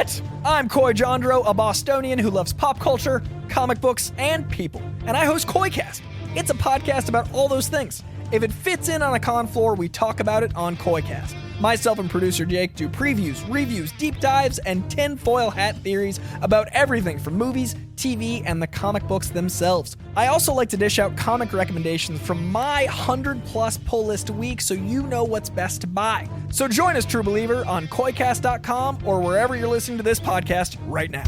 What? I'm Coy Jandro, a Bostonian who loves pop culture, comic books, and people. And I host Coycast. It's a podcast about all those things. If it fits in on a con floor, we talk about it on Coycast. Myself and producer Jake do previews, reviews, deep dives, and tinfoil hat theories about everything from movies, TV, and the comic books themselves. I also like to dish out comic recommendations from my 100-plus pull list a week so you know what's best to buy. So join us, True Believer, on Coycast.com or wherever you're listening to this podcast right now.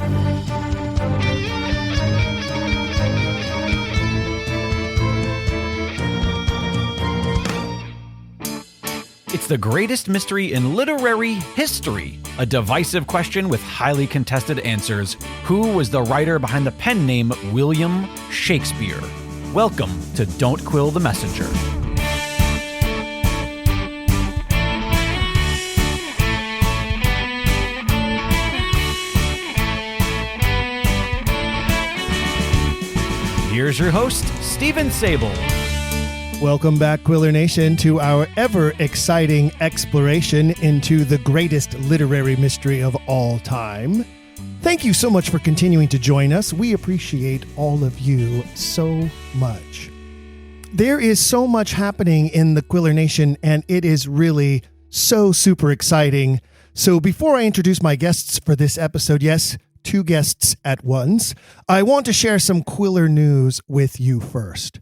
It's the greatest mystery in literary history. A divisive question with highly contested answers. Who was the writer behind the pen name William Shakespeare? Welcome to Don't Quill the Messenger. Here's your host, Stephen Sable. Welcome back, Quiller Nation, to our ever-exciting exploration into the greatest literary mystery of all time. Thank you so much for continuing to join us. We appreciate all of you so much. There is so much happening in the Quiller Nation, and it is really so super exciting. So before I introduce my guests for this episode, yes, 2 guests at once, I want to share some Quiller news with you first.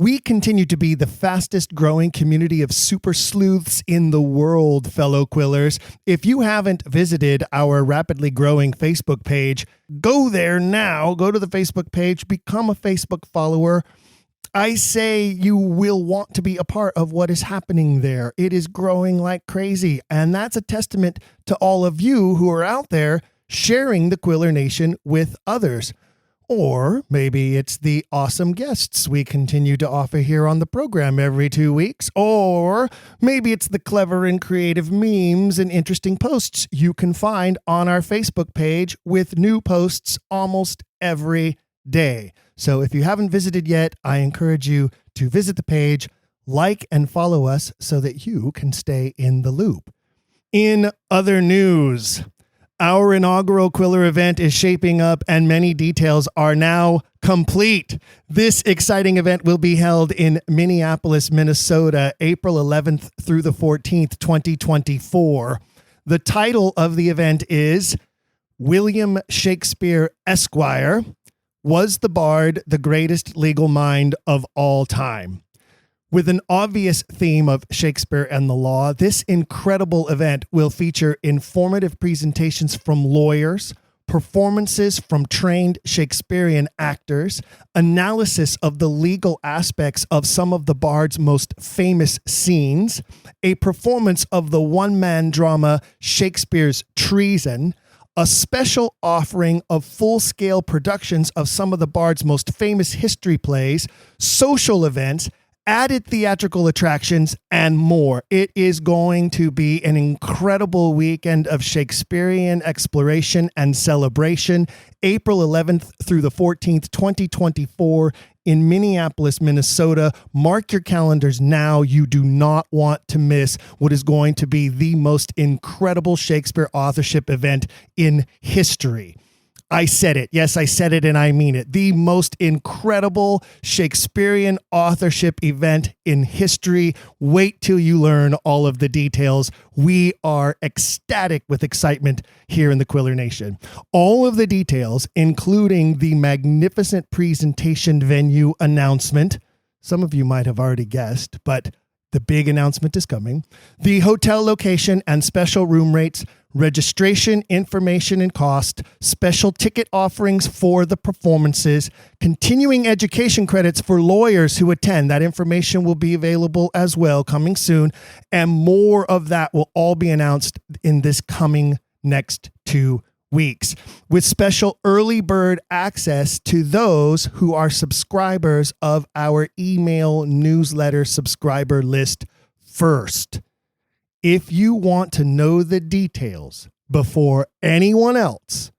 We continue to be the fastest growing community of super sleuths in the world, fellow Quillers. If you haven't visited our rapidly growing Facebook page, go there now. Go to the Facebook page, become a Facebook follower. I say you will want to be a part of what is happening there. It is growing like crazy. And that's a testament to all of you who are out there sharing the Quiller Nation with others. Or maybe it's the awesome guests we continue to offer here on the program every 2 weeks. Or maybe it's the clever and creative memes and interesting posts you can find on our Facebook page with new posts almost every day. So if you haven't visited yet, I encourage you to visit the page, like and follow us so that you can stay in the loop. In other news, our inaugural Quiller event is shaping up and many details are now complete. This exciting event will be held in Minneapolis, Minnesota, April 11th through the 14th, 2024. The title of the event is William Shakespeare, Esquire, Was the Bard the Greatest Legal Mind of All Time? With an obvious theme of Shakespeare and the law, this incredible event will feature informative presentations from lawyers, performances from trained Shakespearean actors, analysis of the legal aspects of some of the Bard's most famous scenes, a performance of the one-man drama Shakespeare's Treason, a special offering of full-scale productions of some of the Bard's most famous history plays, social events, added theatrical attractions, and more. It is going to be an incredible weekend of Shakespearean exploration and celebration, April 11th through the 14th, 2024 in Minneapolis, Minnesota. Mark your calendars now. You do not want to miss what is going to be the most incredible Shakespeare authorship event in history. I said it. Yes, I said it and I mean it. The most incredible Shakespearean authorship event in history. Wait till you learn all of the details. We are ecstatic with excitement here in the Quiller Nation. All of the details, including the magnificent presentation venue announcement. Some of you might have already guessed, but the big announcement is coming. The hotel location and special room rates, registration, information, and cost, special ticket offerings for the performances, continuing education credits for lawyers who attend. That information will be available as well, coming soon. And more of that will all be announced in this coming next 2 weeks, with special early bird access to those who are subscribers of our email newsletter subscriber list first. If you want to know the details before anyone else,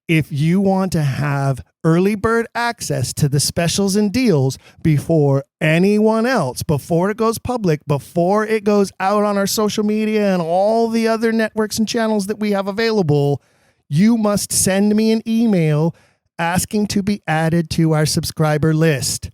if you want to have early bird access to the specials and deals before anyone else, before it goes public, before it goes out on our social media and all the other networks and channels that we have available, you must send me an email asking to be added to our subscriber list.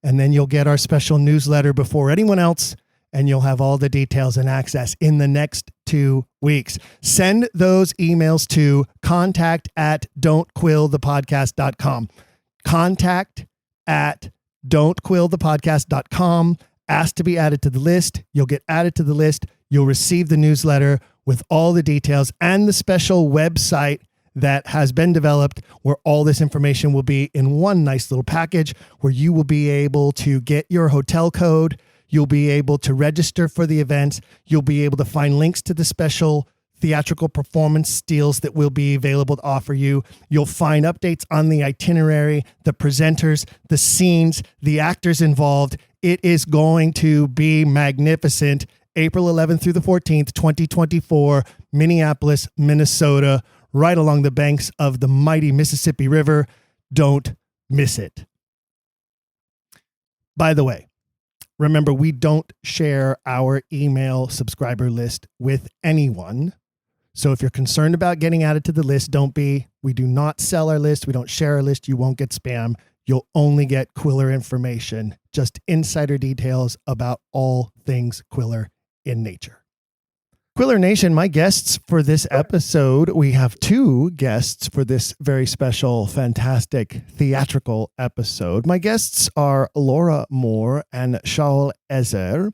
And then you'll get our special newsletter before anyone else, and you'll have all the details and access in the next 2 weeks. Send those emails to contact@don'tquillthepodcast.com. Contact@don'tquillthepodcast.com. Ask to be added to the list. You'll get added to the list. You'll receive the newsletter with all the details and the special website that has been developed where all this information will be in one nice little package where you will be able to get your hotel code. You'll be able to register for the events. You'll be able to find links to the special theatrical performance deals that will be available to offer you. You'll find updates on the itinerary, the presenters, the scenes, the actors involved. It is going to be magnificent. April 11th through the 14th, 2024, Minneapolis, Minnesota, right along the banks of the mighty Mississippi River. Don't miss it. By the way, remember, we don't share our email subscriber list with anyone. So if you're concerned about getting added to the list, don't be. We do not sell our list. We don't share our list. You won't get spam. You'll only get Quiller information, just insider details about all things Quiller in nature. Quiller Nation, my guests for this episode, we have 2 guests for this very special, fantastic theatrical episode. My guests are Laura Moore and Shaul Ezer.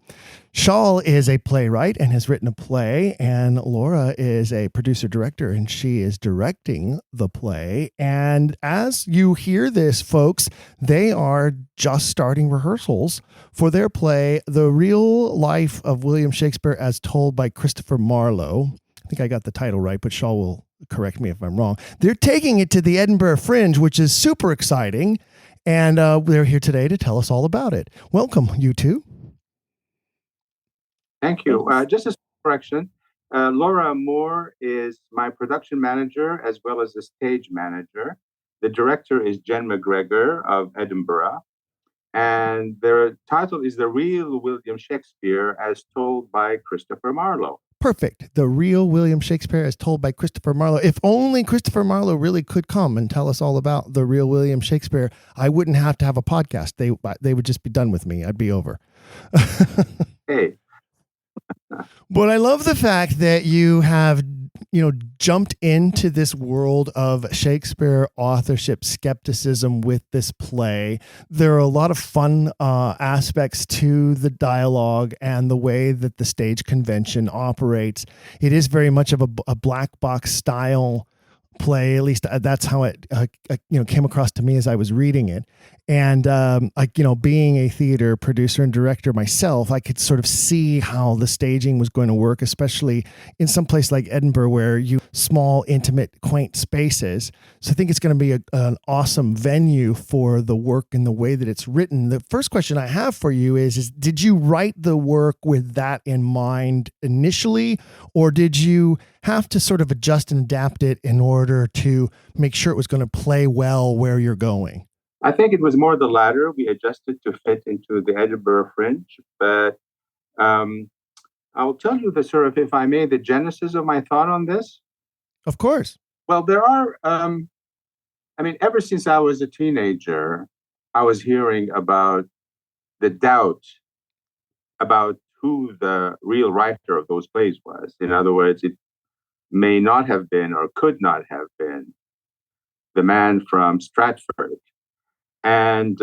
Shaul is a playwright and has written a play, and Laura is a producer-director, and she is directing the play. And as you hear this, folks, they are just starting rehearsals for their play, The Real Life of William Shakespeare as Told by Christopher Marlowe. I think I got the title right, but Shaul will correct me if I'm wrong. They're taking it to the Edinburgh Fringe, which is super exciting, and they're here today to tell us all about it. Welcome, you two. Thank you. Just a correction. Laura Moore is my production manager as well as the stage manager. The director is Jen McGregor of Edinburgh. And their title is The Real William Shakespeare as Told by Christopher Marlowe. Perfect. The Real William Shakespeare as Told by Christopher Marlowe. If only Christopher Marlowe really could come and tell us all about the real William Shakespeare, I wouldn't have to have a podcast. They would just be done with me. I'd be over. Hey. But I love the fact that you have, jumped into this world of Shakespeare authorship skepticism with this play. There are a lot of fun aspects to the dialogue and the way that the stage convention operates. It is very much of a black box style play. At least that's how it came across to me as I was reading it. And being a theater producer and director myself, I could sort of see how the staging was going to work, especially in some place like Edinburgh, where you small, intimate, quaint spaces. So I think it's going to be an awesome venue for the work and the way that it's written. The first question I have for you is did you write the work with that in mind initially, or did you have to sort of adjust and adapt it in order to make sure it was going to play well where you're going? I think it was more the latter. We adjusted to fit into the Edinburgh Fringe. But I'll tell you if I may, the genesis of my thought on this. Of course. Well, there are, ever since I was a teenager, I was hearing about the doubt about who the real writer of those plays was. In other words, it may not have been or could not have been the man from Stratford. And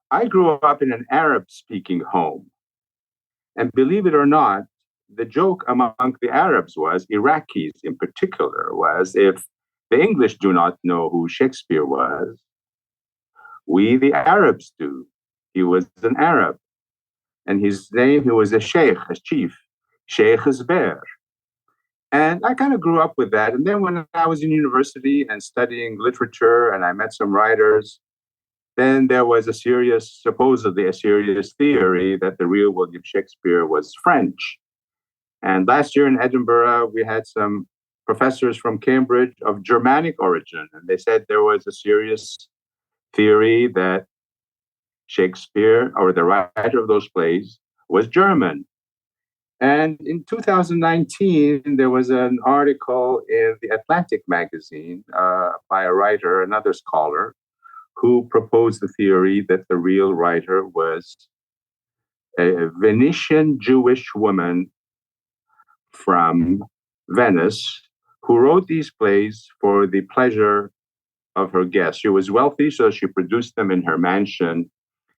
I grew up in an Arab-speaking home. And believe it or not, the joke among the Arabs was, Iraqis in particular, was if the English do not know who Shakespeare was, we, the Arabs, do. He was an Arab. And his name, he was a Sheikh, a chief, Sheikh Zbaire. And I kind of grew up with that. And then when I was in university and studying literature and I met some writers, then there was supposedly a serious theory that the real William Shakespeare was French. And last year in Edinburgh, we had some professors from Cambridge of Germanic origin. And they said there was a serious theory that Shakespeare, or the writer of those plays, was German. And in 2019, there was an article in the Atlantic magazine by a writer, another scholar, who proposed the theory that the real writer was a Venetian Jewish woman from Venice who wrote these plays for the pleasure of her guests. She was wealthy, so she produced them in her mansion,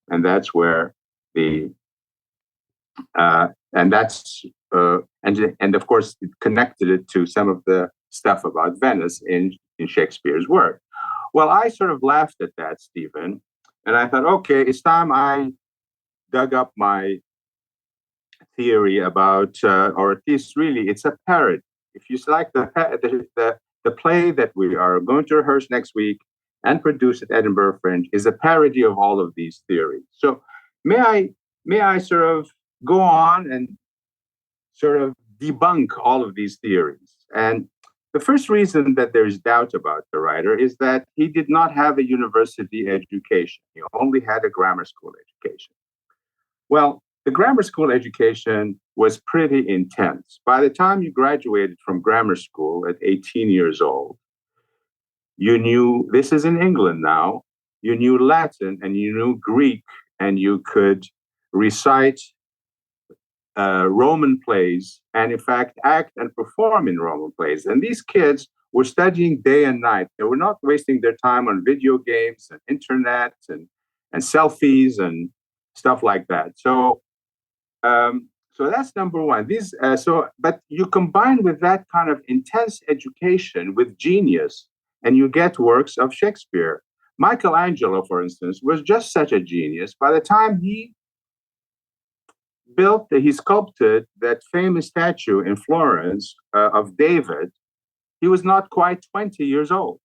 and that's where the and that's and of course it connected it to some of the stuff about Venice in Shakespeare's work. Well, I sort of laughed at that, Stephen, and I thought, okay, it's time I dug up my theory about, or at least really, it's a parody. If you select the play that we are going to rehearse next week and produce at Edinburgh Fringe is a parody of all of these theories. So may I sort of go on and sort of debunk all of these theories? And the first reason that there's doubt about the writer is that he did not have a university education. He only had a grammar school education. Well, the grammar school education was pretty intense. By the time you graduated from grammar school at 18 years old, you knew, this is in England now, you knew Latin and you knew Greek, and you could recite Roman plays and, in fact, act and perform in Roman plays. And these kids were studying day and night. They were not wasting their time on video games and internet and selfies and stuff like that. So that's number one. But you combine with that kind of intense education with genius, and you get works of Shakespeare. Michelangelo, for instance, was just such a genius. By the time he sculpted that famous statue in Florence of David, he was not quite 20 years old.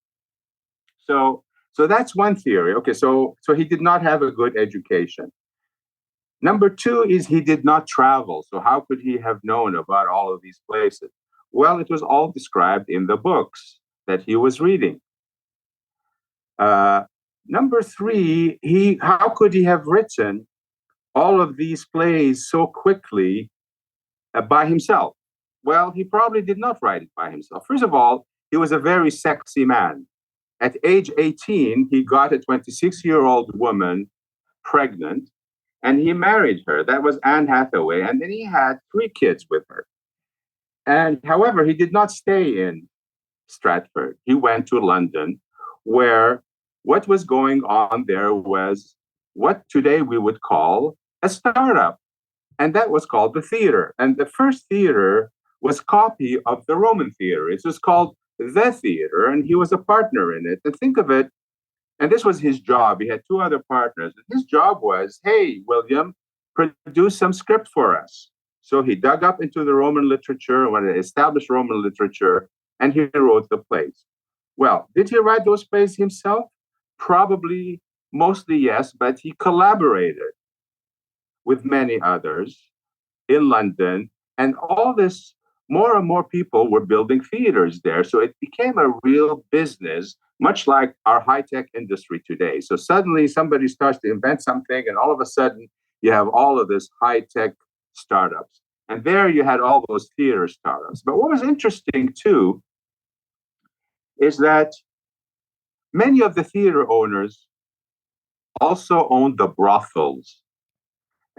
So that's one theory. Okay, so he did not have a good education. Number two is he did not travel. So how could he have known about all of these places? Well, it was all described in the books that he was reading. Number three, how could he have written all of these plays so quickly by himself? Well, he probably did not write it by himself. First of all, he was a very sexy man. At age 18, he got a 26-year-old woman pregnant, and he married her. That was Anne Hathaway. And then he had 3 kids with her. And however, he did not stay in Stratford. He went to London, where what was going on there was what today we would call a startup. And that was called the theater. And the first theater was a copy of the Roman theater. It was called the theater, and he was a partner in it. And think of it, and this was his job. He had 2 other partners. And his job was, hey, William, produce some script for us. So he dug up into the Roman literature, wanted to establish Roman literature, and he wrote the plays. Well, did he write those plays himself? Probably, mostly yes, but he collaborated with many others in London, and all this, more and more people were building theaters there. So it became a real business, much like our high-tech industry today. So suddenly somebody starts to invent something, and all of a sudden you have all of this high-tech startups. And there you had all those theater startups. But what was interesting too is that many of the theater owners also owned the brothels.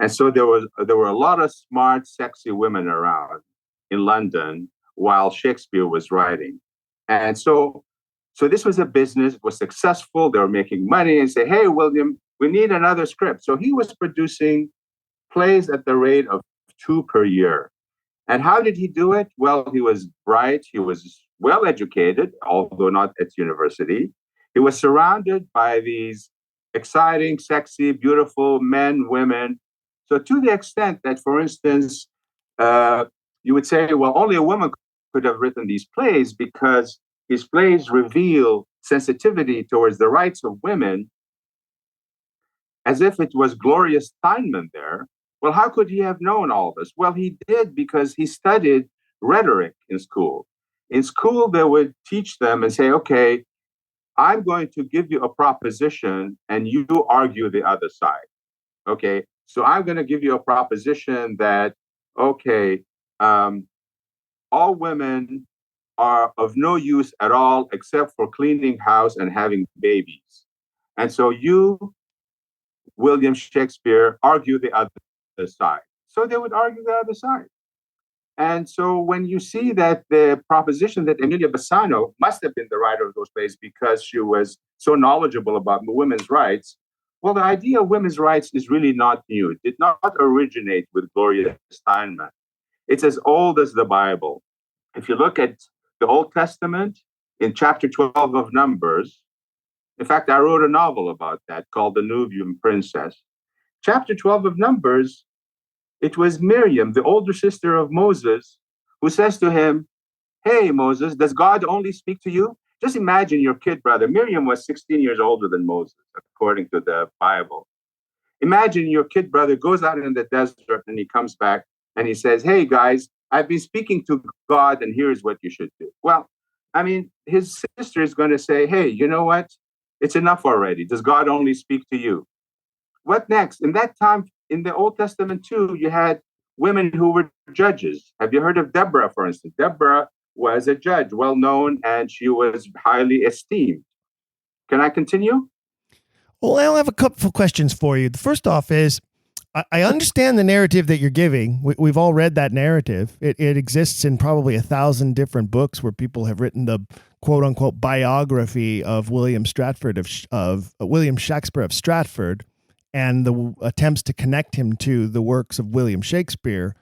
And so there were a lot of smart, sexy women around in London while Shakespeare was writing. And so this was a business, it was successful, they were making money, and say, hey, William, we need another script. So he was producing plays at the rate of 2 per year. And how did he do it? Well, he was bright, he was well educated, although not at university. He was surrounded by these exciting, sexy, beautiful men, women. So to the extent that, for instance, you would say, well, only a woman could have written these plays because his plays reveal sensitivity towards the rights of women as if it was Gloria Steinman there. Well, how could he have known all this? Well, he did because he studied rhetoric in school. In school, they would teach them and say, okay, I'm going to give you a proposition and you argue the other side. Okay, so I'm going to give you a proposition that okay, all women are of no use at all except for cleaning house and having babies. And so you, William Shakespeare, argue the other side. So they would argue the other side. And so when you see that the proposition that Emilia Bassano must have been the writer of those plays because she was so knowledgeable about women's rights, well, the idea of women's rights is really not new. It did not originate with Gloria Steinman. It's as old as the Bible. If you look at the Old Testament, in chapter 12 of Numbers, in fact, I wrote a novel about that called The Nubian Princess. Chapter 12 of Numbers, it was Miriam, the older sister of Moses, who says to him, "Hey, Moses, does God only speak to you?" Just imagine your kid brother. Miriam was 16 years older than Moses, according to the Bible. Imagine your kid brother goes out in the desert and he comes back and he says, "Hey, guys, I've been speaking to God and here's what you should do." Well, I mean, his sister is going to say, "Hey, you know what? It's enough already. Does God only speak to you?" What next? In that time, in the Old Testament too, you had women who were judges. Have you heard of Deborah, for instance? Deborah was a judge, well known, and she was highly esteemed. Can I continue? Well, I'll have a couple of questions for you. The first off is, I understand the narrative that you're giving. We've all read that narrative. It exists in probably 1,000 different books where people have written the quote unquote biography of William Stratford of William Shakespeare of Stratford, and the attempts to connect him to the works of William Shakespeare.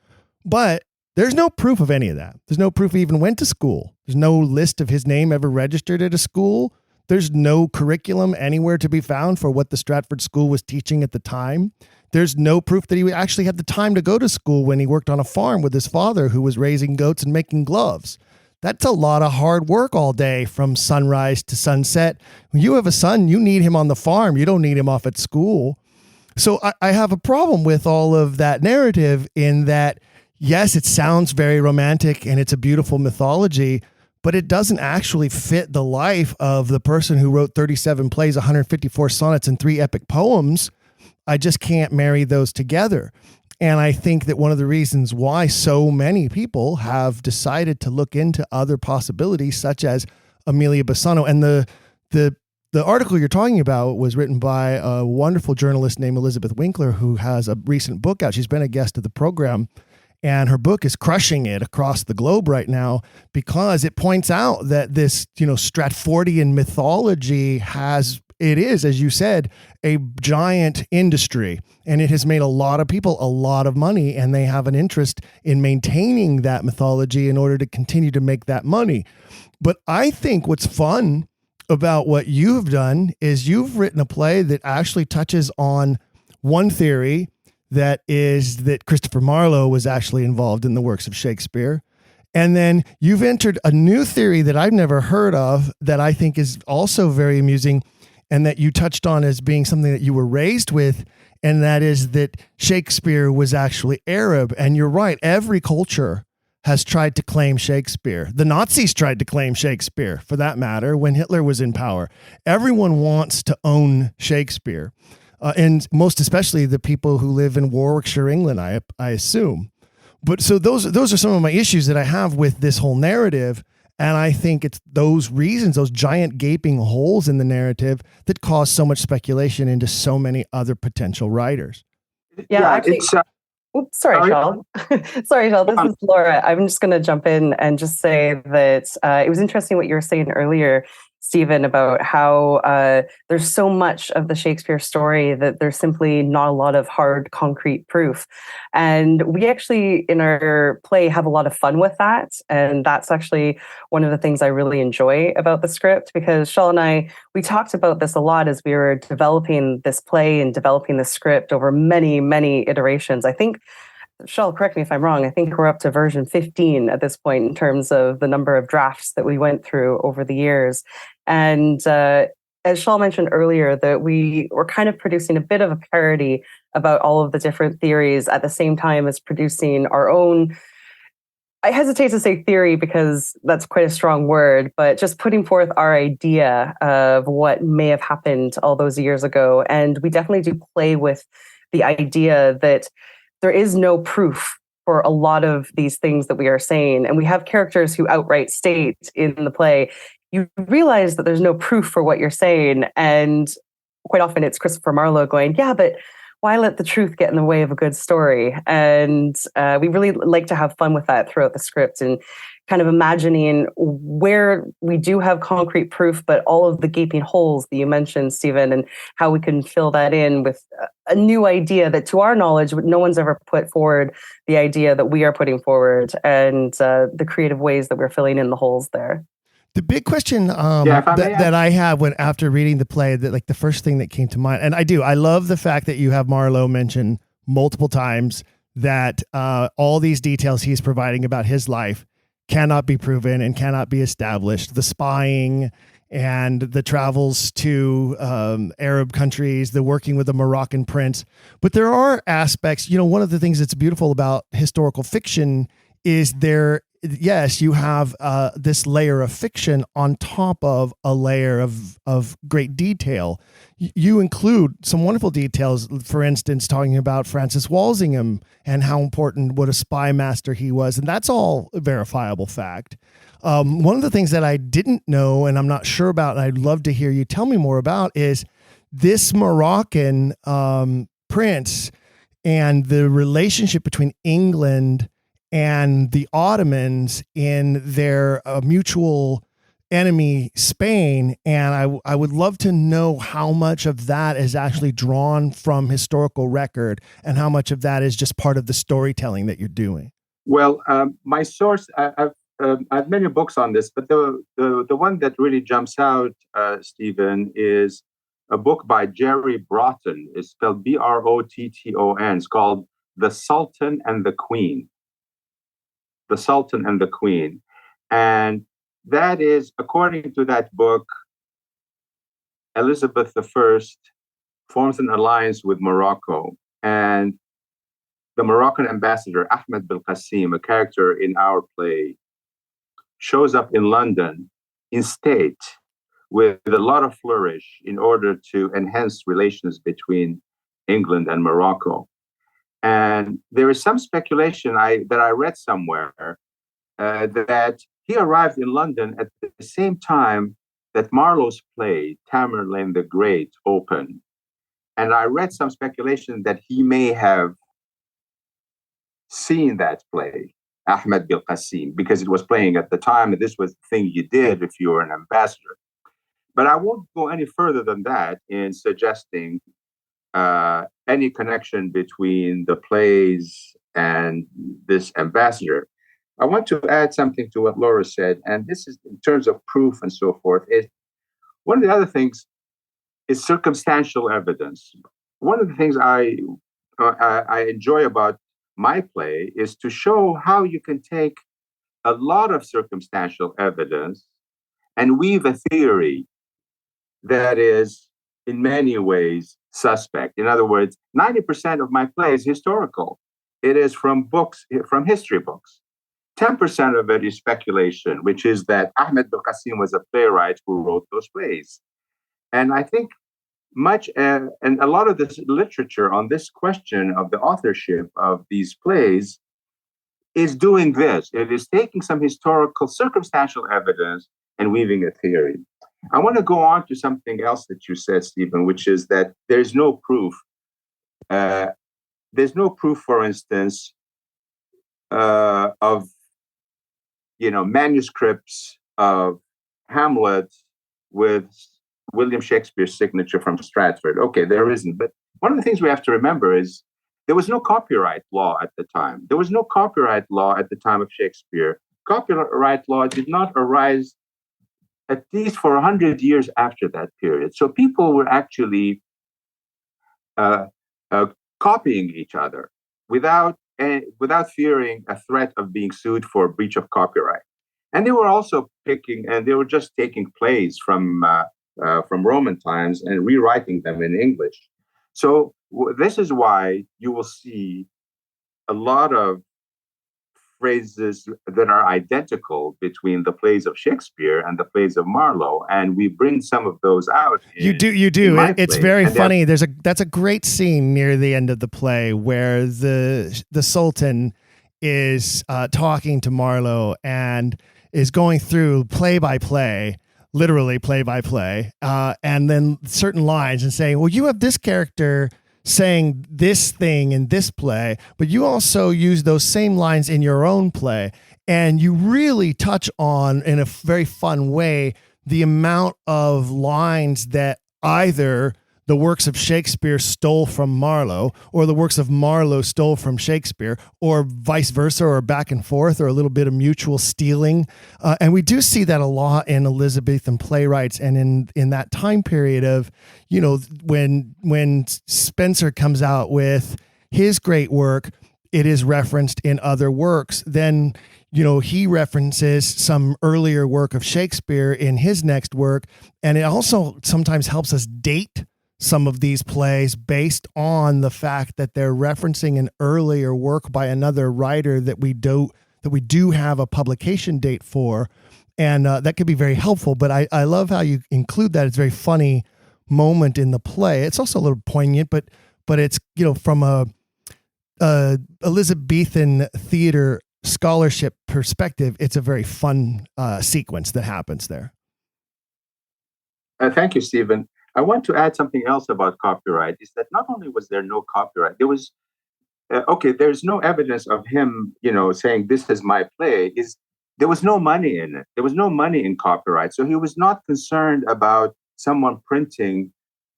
But there's no proof of any of that. There's no proof he even went to school. There's no list of his name ever registered at a school. There's no curriculum anywhere to be found for what the Stratford School was teaching at the time. There's no proof that he actually had the time to go to school when he worked on a farm with his father, who was raising goats and making gloves. That's a lot of hard work all day from sunrise to sunset. When you have a son, you need him on the farm. You don't need him off at school. So I have a problem with all of that narrative in that, yes, it sounds very romantic and it's a beautiful mythology, but it doesn't actually fit the life of the person who wrote 37 plays, 154 sonnets, and 3 epic poems. I just can't marry those together. And I think that one of the reasons why so many people have decided to look into other possibilities, such as Emilia Bassano, and the article you're talking about was written by a wonderful journalist named Elizabeth Winkler, who has a recent book out. She's been a guest of the program, and her book is crushing it across the globe right now because it points out that this, Stratfordian mythology is, as you said, a giant industry, and it has made a lot of people a lot of money, and they have an interest in maintaining that mythology in order to continue to make that money. But I think what's fun about what you've done is you've written a play that actually touches on one theory, that is that Christopher Marlowe was actually involved in the works of Shakespeare. And then you've entered a new theory that I've never heard of that I think is also very amusing, and that you touched on as being something that you were raised with, and that is that Shakespeare was actually Arab. And you're right, every culture has tried to claim Shakespeare. The Nazis tried to claim Shakespeare, for that matter, when Hitler was in power. Everyone wants to own Shakespeare, and most especially the people who live in Warwickshire, England, I assume. But so those are some of my issues that I have with this whole narrative, and I think it's those reasons, those giant gaping holes in the narrative, that cause so much speculation into so many other potential writers. Yeah, actually. Oops, sorry, Shaul. Sorry, Shaul. This is Laura. I'm just going to jump in and just say that it was interesting what you were saying earlier, Stephen, about how there's so much of the Shakespeare story that there's simply not a lot of hard, concrete proof. And we actually, in our play, have a lot of fun with that. And that's actually one of the things I really enjoy about the script, because Shaul and I, we talked about this a lot as we were developing this play and developing the script over many, many iterations. I think, Shaul, correct me if I'm wrong, I think we're up to version 15 at this point in terms of the number of drafts that we went through over the years. And as Shaul mentioned earlier, that we were kind of producing a bit of a parody about all of the different theories at the same time as producing our own, I hesitate to say theory because that's quite a strong word, but just putting forth our idea of what may have happened all those years ago. And we definitely do play with the idea that there is no proof for a lot of these things that we are saying, and we have characters who outright state in the play, you realize that there's no proof for what you're saying. And quite often it's Christopher Marlowe going, yeah, but why let the truth get in the way of a good story? And we really like to have fun with that throughout the script and kind of imagining where we do have concrete proof, but all of the gaping holes that you mentioned, Stephen, and how we can fill that in with a new idea that, to our knowledge, no one's ever put forward the idea that we are putting forward, and the creative ways that we're filling in the holes there. The big question that I have after reading the play, that like the first thing that came to mind, and I love the fact that you have Marlowe mention multiple times that all these details he's providing about his life cannot be proven and cannot be established. The spying and the travels to Arab countries, the working with the Moroccan prince. But there are aspects, one of the things that's beautiful about historical fiction is yes, you have this layer of fiction on top of a layer of great detail. You include some wonderful details, for instance, talking about Francis Walsingham and how important, what a spy master he was. And that's all a verifiable fact. One of the things that I didn't know, and I'm not sure about, and I'd love to hear you tell me more about, is this Moroccan prince and the relationship between England and the Ottomans in their mutual enemy, Spain. And I would love to know how much of that is actually drawn from historical record and how much of that is just part of the storytelling that you're doing. Well, my source, I've many books on this, but the one that really jumps out, Stephen, is a book by Jerry Broughton. It's spelled Brotton. It's called The Sultan and the Queen. The Sultan and the Queen. And that is, according to that book, Elizabeth I forms an alliance with Morocco. And the Moroccan ambassador, Ahmed Belkacem, a character in our play, shows up in London in state with a lot of flourish in order to enhance relations between England and Morocco. And there is some speculation that I read somewhere that he arrived in London at the same time that Marlowe's play, Tamerlane the Great, opened. And I read some speculation that he may have seen that play, Ahmed Belkacem, because it was playing at the time, and this was the thing you did if you were an ambassador. But I won't go any further than that in suggesting any connection between the plays and this ambassador. I want to add something to what Laura said, and this is in terms of proof and so forth. One of the other things is circumstantial evidence. One of the things I enjoy about my play is to show how you can take a lot of circumstantial evidence and weave a theory that is in many ways suspect. In other words, 90% of my play is historical. It is from books, from history books. 10% of it is speculation, which is that Ahmed Belkacem was a playwright who wrote those plays. And I think and a lot of this literature on this question of the authorship of these plays is doing this. It is taking some historical circumstantial evidence and weaving a theory. I want to go on to something else that you said, Stephen, which is that there's no proof. There's no proof, for instance, of manuscripts of Hamlet with William Shakespeare's signature from Stratford. Okay, there isn't. But one of the things we have to remember is there was no copyright law at the time. There was no copyright law at the time of Shakespeare. Copyright law did not arise at least for 100 years after that period. So people were actually copying each other without fearing a threat of being sued for breach of copyright. And they were also they were just taking plays from Roman times and rewriting them in English. So this is why you will see a lot of phrases that are identical between the plays of Shakespeare and the plays of Marlowe, and we bring some of those out. You do. It's very funny. That's a great scene near the end of the play where the Sultan is talking to Marlowe and is going through play by play, literally play by play, and then certain lines and saying, well, you have this character saying this thing in this play, but you also use those same lines in your own play. And you really touch on, in a very fun way, the amount of lines that either the works of Shakespeare stole from Marlowe, or the works of Marlowe stole from Shakespeare, or vice versa, or back and forth, or a little bit of mutual stealing. And we do see that a lot in Elizabethan playwrights, and in that time period of, you know, when Spenser comes out with his great work, it is referenced in other works. Then, you know, he references some earlier work of Shakespeare in his next work. And it also sometimes helps us date some of these plays based on the fact that they're referencing an earlier work by another writer that we do have a publication date for. And that could be very helpful. But I love how you include that. It's a very funny moment in the play. It's also a little poignant, but it's, you know, from a Elizabethan theater scholarship perspective, it's a very fun sequence that happens there. Thank you, Stephen. I want to add something else about copyright, is that not only was there no copyright, there was, there's no evidence of him, you know, saying this is my play. There was no money in it. There was no money in copyright. So he was not concerned about someone printing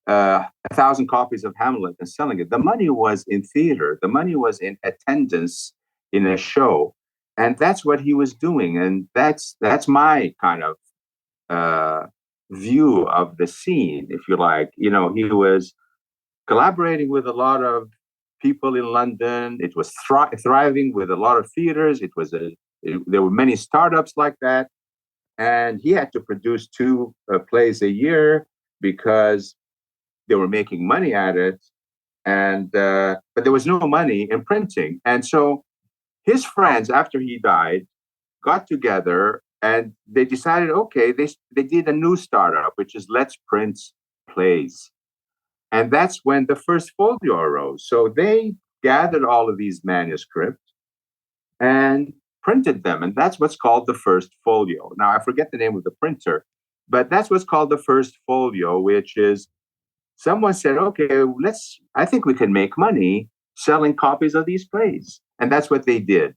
1,000 copies of Hamlet and selling it. The money was in theater. The money was in attendance in a show. And that's what he was doing. And that's my kind of view of the scene, if you like. You know, he was collaborating with a lot of people in London. It was thriving with a lot of theaters. There were many startups like that. And he had to produce 2 plays a year because they were making money at it. And but there was no money in printing. And so his friends, after he died, got together and they decided, okay, they did a new startup, which is let's print plays. And that's when the first folio arose. So they gathered all of these manuscripts and printed them. And that's what's called the first folio. Now, I forget the name of the printer, but that's what's called the first folio, which is someone said, okay, I think we can make money selling copies of these plays. And that's what they did.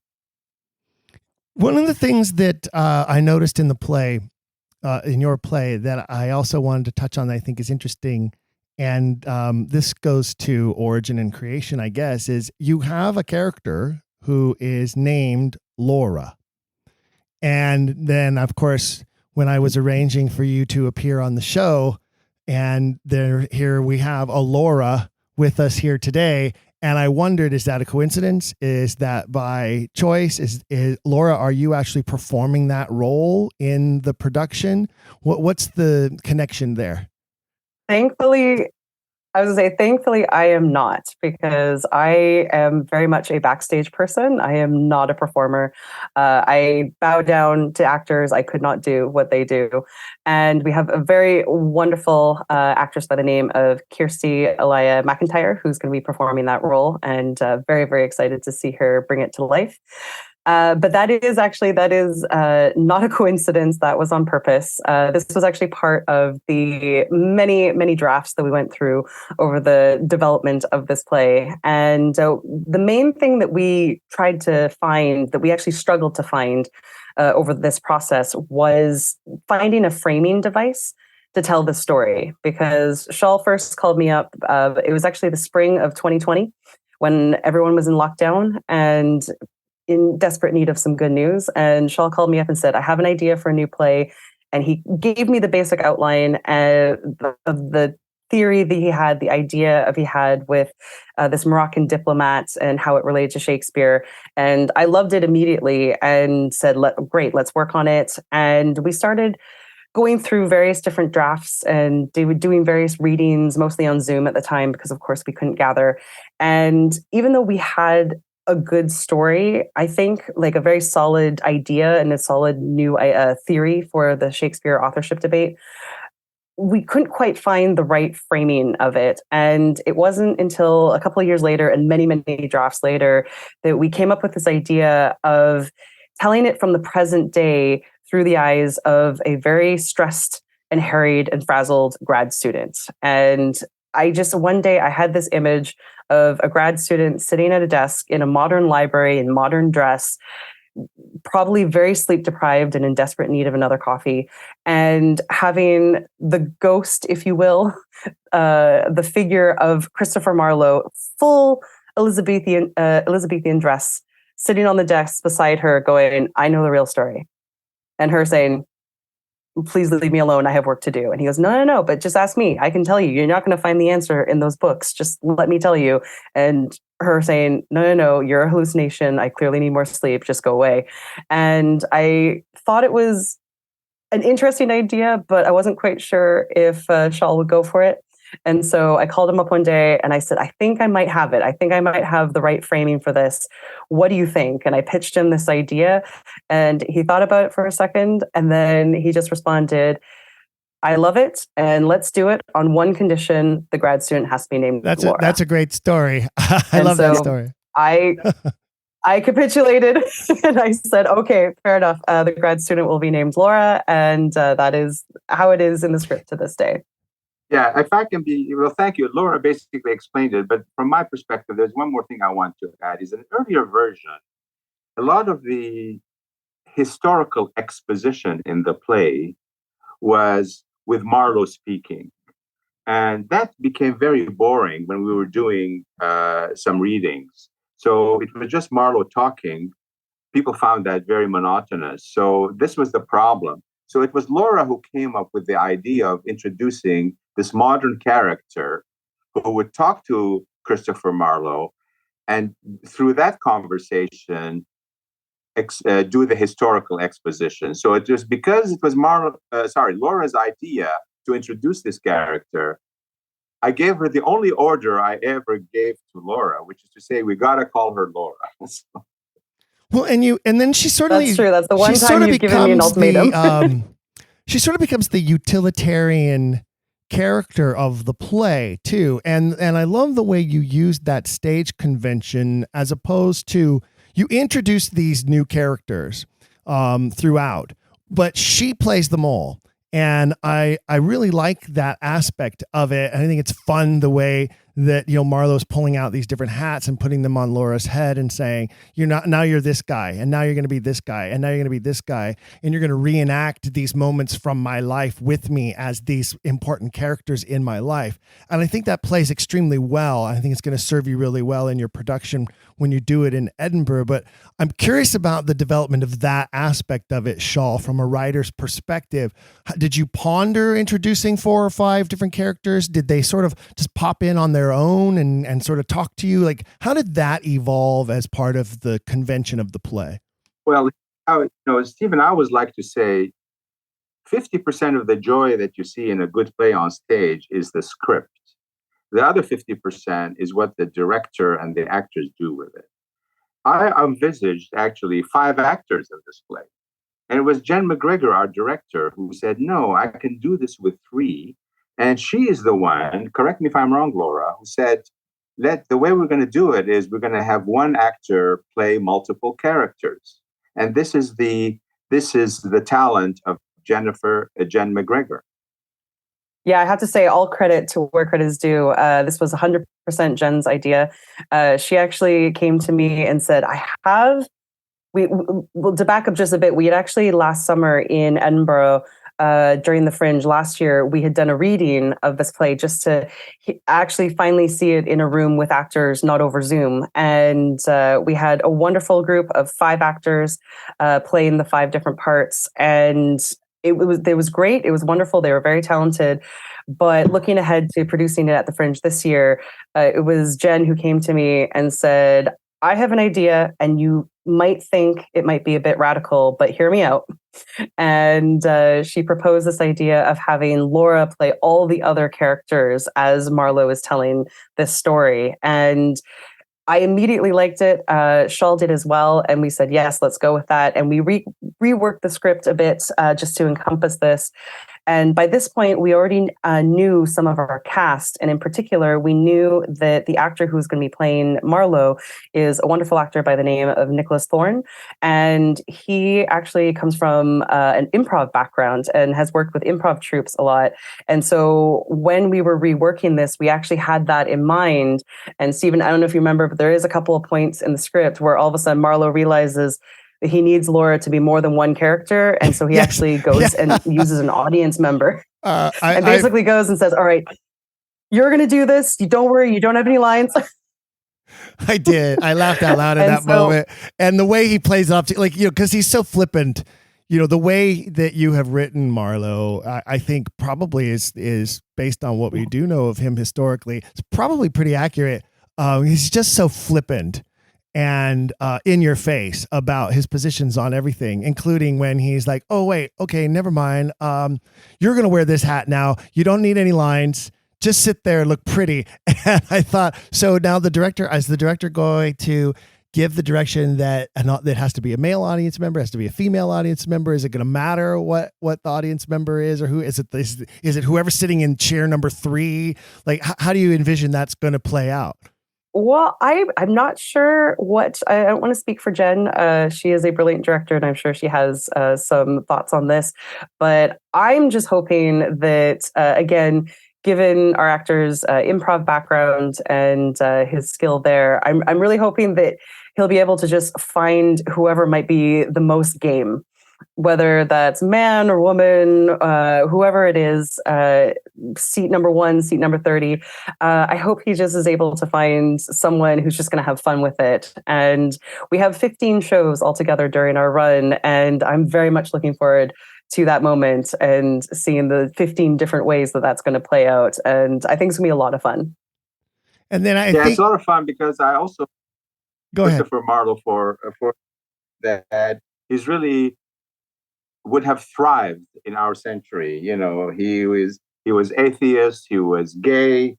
One of the things that I noticed in the play, in your play, that I also wanted to touch on that I think is interesting, and this goes to origin and creation, I guess, is you have a character who is named Laura. And then, of course, when I was arranging for you to appear on the show, and here we have a Laura with us here today. And I wondered, is that a coincidence? Is that by choice? Is Laura, are you actually performing that role in the production? What's the connection there? Thankfully, I am not, because I am very much a backstage person. I am not a performer. I bow down to actors. I could not do what they do. And we have a very wonderful actress by the name of Kirsty Elia McIntyre, who's going to be performing that role, and very, very excited to see her bring it to life. But that is not a coincidence. That was on purpose. This was actually part of the many, many drafts that we went through over the development of this play. And the main thing that we tried to find, that we actually struggled to find over this process, was finding a framing device to tell the story. Because Shawl first called me up. It was actually the spring of 2020 when everyone was in lockdown and in desperate need of some good news. And Shaw called me up and said, I have an idea for a new play. And he gave me the basic outline of the theory that he had, the idea he had with this Moroccan diplomat and how it related to Shakespeare. And I loved it immediately and said, great, let's work on it. And we started going through various different drafts and doing various readings, mostly on Zoom at the time, because of course we couldn't gather. And even though we had a good story, I think, like a very solid idea and a solid new theory for the Shakespeare authorship debate, we couldn't quite find the right framing of it. And it wasn't until a couple of years later and many, many drafts later that we came up with this idea of telling it from the present day through the eyes of a very stressed and harried and frazzled grad student. And one day I had this image of a grad student sitting at a desk in a modern library in modern dress, probably very sleep deprived and in desperate need of another coffee, and having the ghost, if you will, the figure of Christopher Marlowe, full Elizabethan dress, sitting on the desk beside her going, I know the real story. And her saying, please leave me alone. I have work to do. And he goes, no, but just ask me. I can tell you. You're not going to find the answer in those books. Just let me tell you. And her saying, no, you're a hallucination. I clearly need more sleep. Just go away. And I thought it was an interesting idea, but I wasn't quite sure if Shaul would go for it. And so I called him up one day and I said, I think I might have it. I think I might have the right framing for this. What do you think? And I pitched him this idea and he thought about it for a second. And then he just responded, I love it. And let's do it on one condition. The grad student has to be named Laura. That's a great story. I love that story. I capitulated and I said, okay, fair enough. The grad student will be named Laura. And that is how it is in the script to this day. Yeah, if I can thank you. Laura basically explained it, but from my perspective, there's one more thing I want to add. Is an earlier version, a lot of the historical exposition in the play was with Marlowe speaking. And that became very boring when we were doing some readings. So it was just Marlowe talking. People found that very monotonous. So this was the problem. So it was Laura who came up with the idea of introducing this modern character who would talk to Christopher Marlowe, and through that conversation, do the historical exposition. So it was because it was Laura's idea to introduce this character. I gave her the only order I ever gave to Laura, which is to say, we got to call her Laura. Well, and then she sort of... That's true. That's the one time you've given me an ultimatum. She sort of becomes the utilitarian character of the play too. And I love the way you used that stage convention as opposed to, you introduce these new characters throughout, but she plays them all. And I really like that aspect of it. And I think it's fun the way that, Marlowe's pulling out these different hats and putting them on Laura's head and saying, now you're this guy, and now you're going to be this guy, and now you're going to be this guy. And you're going to reenact these moments from my life with me as these important characters in my life. And I think that plays extremely well. I think it's going to serve you really well in your production when you do it in Edinburgh. But I'm curious about the development of that aspect of it, Shaul, from a writer's perspective. Did you ponder introducing 4 or 5 different characters? Did they sort of just pop in on their own and sort of talk to you? Like, how did that evolve as part of the convention of the play? Well, Stephen, I always like to say 50% of the joy that you see in a good play on stage is the script. The other 50% is what the director and the actors do with it. I envisaged actually 5 actors in this play. And it was Jen McGregor, our director, who said, no, I can do this with 3. And she is the one, correct me if I'm wrong, Laura, who said, the way we're going to do it is we're going to have one actor play multiple characters. And this is the talent of Jen McGregor. Yeah, I have to say all credit to where credit is due. This was 100% Jen's idea. She actually came to me and said, to back up just a bit, we had actually last summer in Edinburgh, during the Fringe last year, we had done a reading of this play just to actually finally see it in a room with actors, not over Zoom. And we had a wonderful group of 5 actors playing the 5 different parts. And it was great. It was wonderful. They were very talented. But looking ahead to producing it at the Fringe this year, it was Jen who came to me and said, I have an idea, and you might think it might be a bit radical, but hear me out. And she proposed this idea of having Laura play all the other characters as Marlowe is telling this story. And I immediately liked it. Shaul did as well. And we said, yes, let's go with that. And we reworked the script a bit just to encompass this. And by this point, we already knew some of our cast. And in particular, we knew that the actor who's going to be playing Marlowe is a wonderful actor by the name of Nicholas Thorne. And he actually comes from an improv background and has worked with improv troupes a lot. And so when we were reworking this, we actually had that in mind. And Stephen, I don't know if you remember, but there is a couple of points in the script where all of a sudden Marlowe realizes that he needs Laura to be more than one character. And so he Yes. actually goes and uses an audience member and basically goes and says, all right, you're going to do this. You don't worry. You don't have any lines. I did. I laughed out loud at that moment. And the way he plays up to, like, you know, because he's so flippant, you know, the way that you have written Marlowe, I think probably is based on what we do know of him historically. It's probably pretty accurate. He's just so flippant and in your face about his positions on everything, including when he's like, oh, wait, okay, never mind. You're going to wear this hat now. You don't need any lines. Just sit there and look pretty. And I thought, so now is the director going to give the direction that that has to be a male audience member, has to be a female audience member? Is it going to matter what the audience member is, or who is it? Is it whoever's sitting in chair number 3? Like, how do you envision that's going to play out? Well, I'm not sure what, I don't want to speak for Jen. She is a brilliant director, and I'm sure she has some thoughts on this. But I'm just hoping that, again, given our actor's improv background and his skill there, I'm really hoping that he'll be able to just find whoever might be the most game, whether that's man or woman, whoever it is, seat number 1, seat number 30. I hope he just is able to find someone who's just going to have fun with it. And we have 15 shows altogether during our run, and I'm very much looking forward to that moment and seeing the 15 different ways that that's going to play out. And I think it's going to be a lot of fun. And then it's a lot of fun because I also Christopher Marlowe for that. He's really would have thrived in our century. You know, he was atheist, he was gay,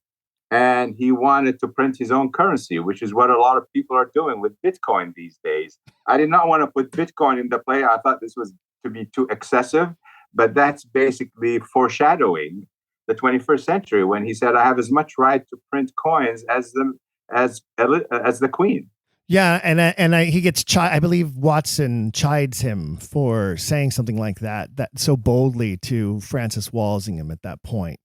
and he wanted to print his own currency, which is what a lot of people are doing with Bitcoin these days. I did not want to put Bitcoin in the play. I thought this was to be too excessive, but that's basically foreshadowing the 21st century when he said, I have as much right to print coins as the Queen. Yeah, and he gets I believe Watson chides him for saying something like that so boldly to Francis Walsingham at that point.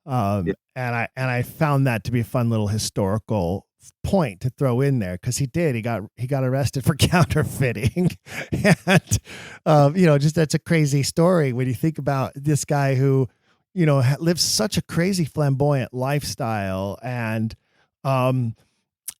And I found that to be a fun little historical point to throw in there, because he got arrested for counterfeiting. And you know, just that's a crazy story when you think about this guy who, you know, lives such a crazy flamboyant lifestyle and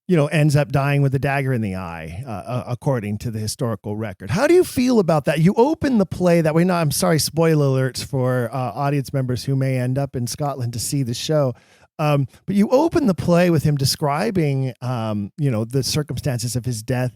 you know, ends up dying with a dagger in the eye, according to the historical record. How do you feel about that? You open the play that way. No, I'm sorry, spoiler alerts for audience members who may end up in Scotland to see the show. But you open the play with him describing, you know, the circumstances of his death.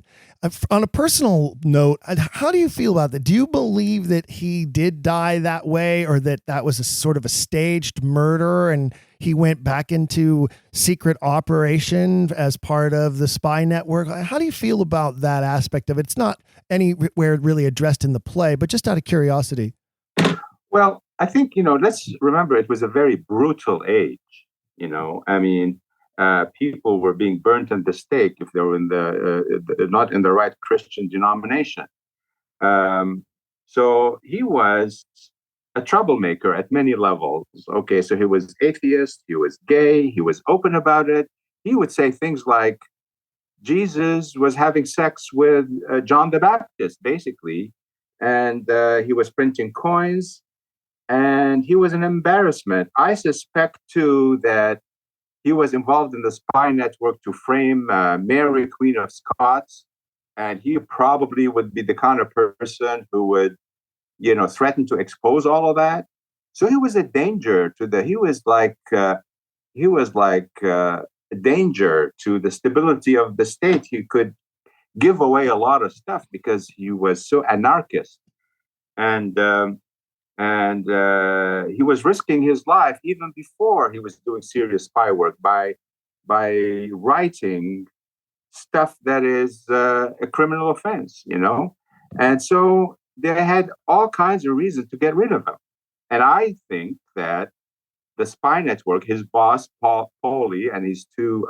On a personal note, how do you feel about that? Do you believe that he did die that way, or that was a sort of a staged murder and he went back into secret operation as part of the spy network? How do you feel about that aspect of it? It's not anywhere really addressed in the play, but just out of curiosity. Well, I think, you know, let's remember it was a very brutal age. You know, I mean, people were being burnt at the stake if they were in not in the right Christian denomination. So he was a troublemaker at many levels. Okay, so he was atheist, he was gay, he was open about it. He would say things like Jesus was having sex with John the Baptist, basically, and he was printing coins. And he was an embarrassment. I suspect, too, that he was involved in the spy network to frame Mary, Queen of Scots. And he probably would be the kind of person who would, you know, threaten to expose all of that. So he was a danger he was like a danger to the stability of the state. He could give away a lot of stuff because he was so anarchist. And he was risking his life even before he was doing serious spy work by writing stuff that is a criminal offense, you know. And so they had all kinds of reasons to get rid of him. And I think that the spy network, his boss, Paulie, and his two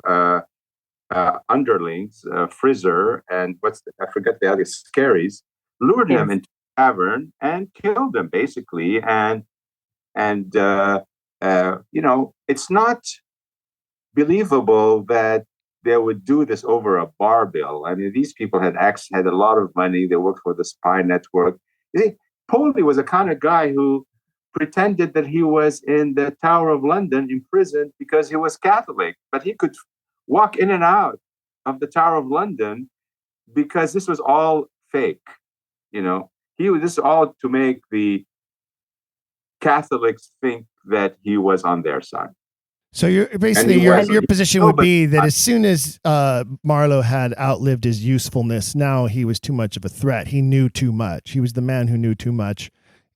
underlings, Frizzer and I forget the other, Scaries, lured him into the tavern and killed him, basically. And it's not believable that they would do this over a bar bill. I mean, these people had a lot of money. They worked for the spy network. Paulie was a kind of guy who pretended that he was in the Tower of London in prison because he was Catholic, but he could walk in and out of the Tower of London because this was all fake. This is all to make the Catholics think that he was on their side. So your position would be that as soon as Marlowe had outlived his usefulness, now he was too much of a threat. He knew too much. He was the man who knew too much.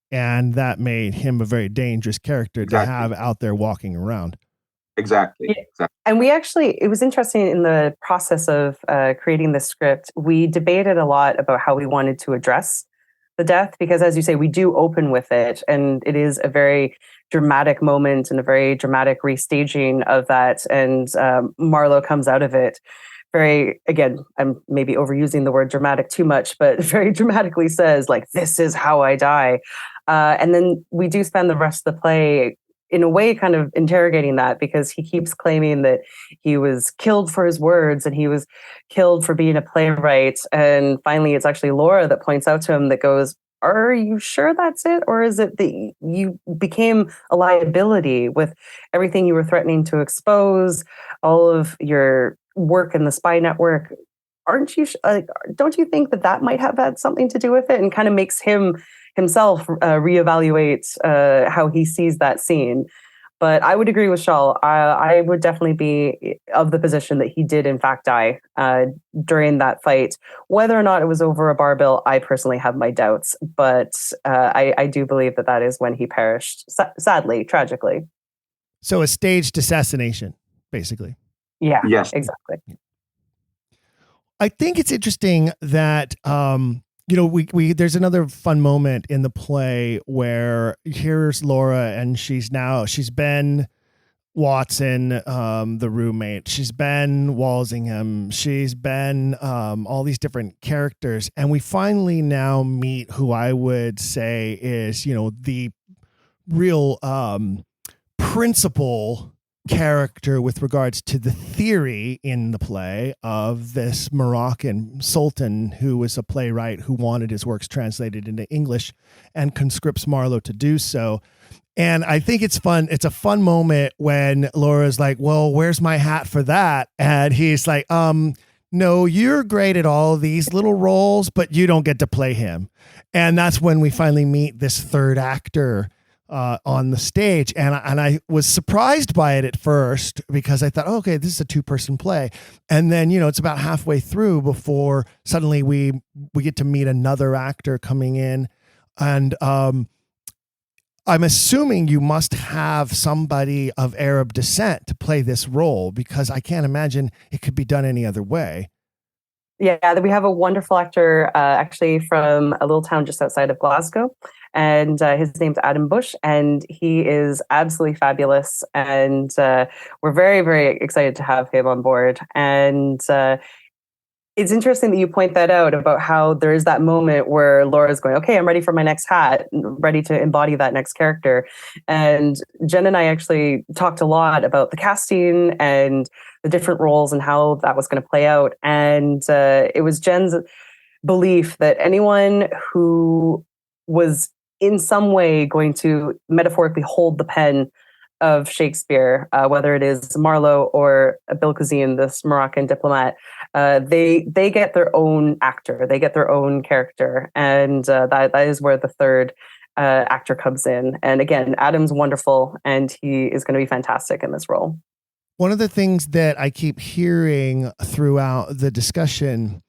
And that made him a very dangerous character to have out there walking around. Exactly. And it was interesting in the process of creating the script, we debated a lot about how we wanted to address the death, because as you say, we do open with it. And it is a very dramatic moment and a very dramatic restaging of that. And Marlowe comes out of it very, again, I'm maybe overusing the word dramatic too much, but very dramatically says, like, this is how I die. And then we do spend the rest of the play in a way kind of interrogating that, because he keeps claiming that he was killed for his words and he was killed for being a playwright. And finally, it's actually Laura that points out to him, that goes, are you sure that's it? Or is it that you became a liability with everything you were threatening to expose, all of your work in the spy network? Aren't you don't you think that might have had something to do with it? And kind of makes himself reevaluate how he sees that scene. But I would agree with Shaul. I would definitely be of the position that he did in fact die during that fight. Whether or not it was over a bar bill, I personally have my doubts. But I do believe that is when he perished, sadly, tragically. So a staged assassination, basically. Yeah, yes, exactly. I think it's interesting that, we there's another fun moment in the play where here's Laura, and she's been Watson, the roommate. She's been Walsingham. She's been all these different characters. And we finally now meet who I would say is, the real principal character with regards to the theory in the play of this Moroccan sultan who was a playwright who wanted his works translated into English and conscripts Marlowe to do so. And I think it's fun. It's a fun moment when Laura's like, well, where's my hat for that? And he's like, no, you're great at all these little roles, but you don't get to play him. And that's when we finally meet this third actor on the stage. And I was surprised by it at first, because I thought, okay, this is a 2-person play. And then, it's about halfway through before suddenly we get to meet another actor coming in. And I'm assuming you must have somebody of Arab descent to play this role, because I can't imagine it could be done any other way. Yeah, we have a wonderful actor actually from a little town just outside of Glasgow. And his name's Adam Bush, and he is absolutely fabulous. And we're very, very excited to have him on board. And it's interesting that you point that out about how there is that moment where Laura's going, okay, I'm ready for my next hat, ready to embody that next character. And Jen and I actually talked a lot about the casting and the different roles and how that was going to play out. And it was Jen's belief that anyone who was in some way going to metaphorically hold the pen of Shakespeare, whether it is Marlowe or Bilquezine, this Moroccan diplomat, they get their own actor, they get their own character, and that is where the third actor comes in. And again, Adam's wonderful, and he is going to be fantastic in this role. One of the things that I keep hearing throughout the discussion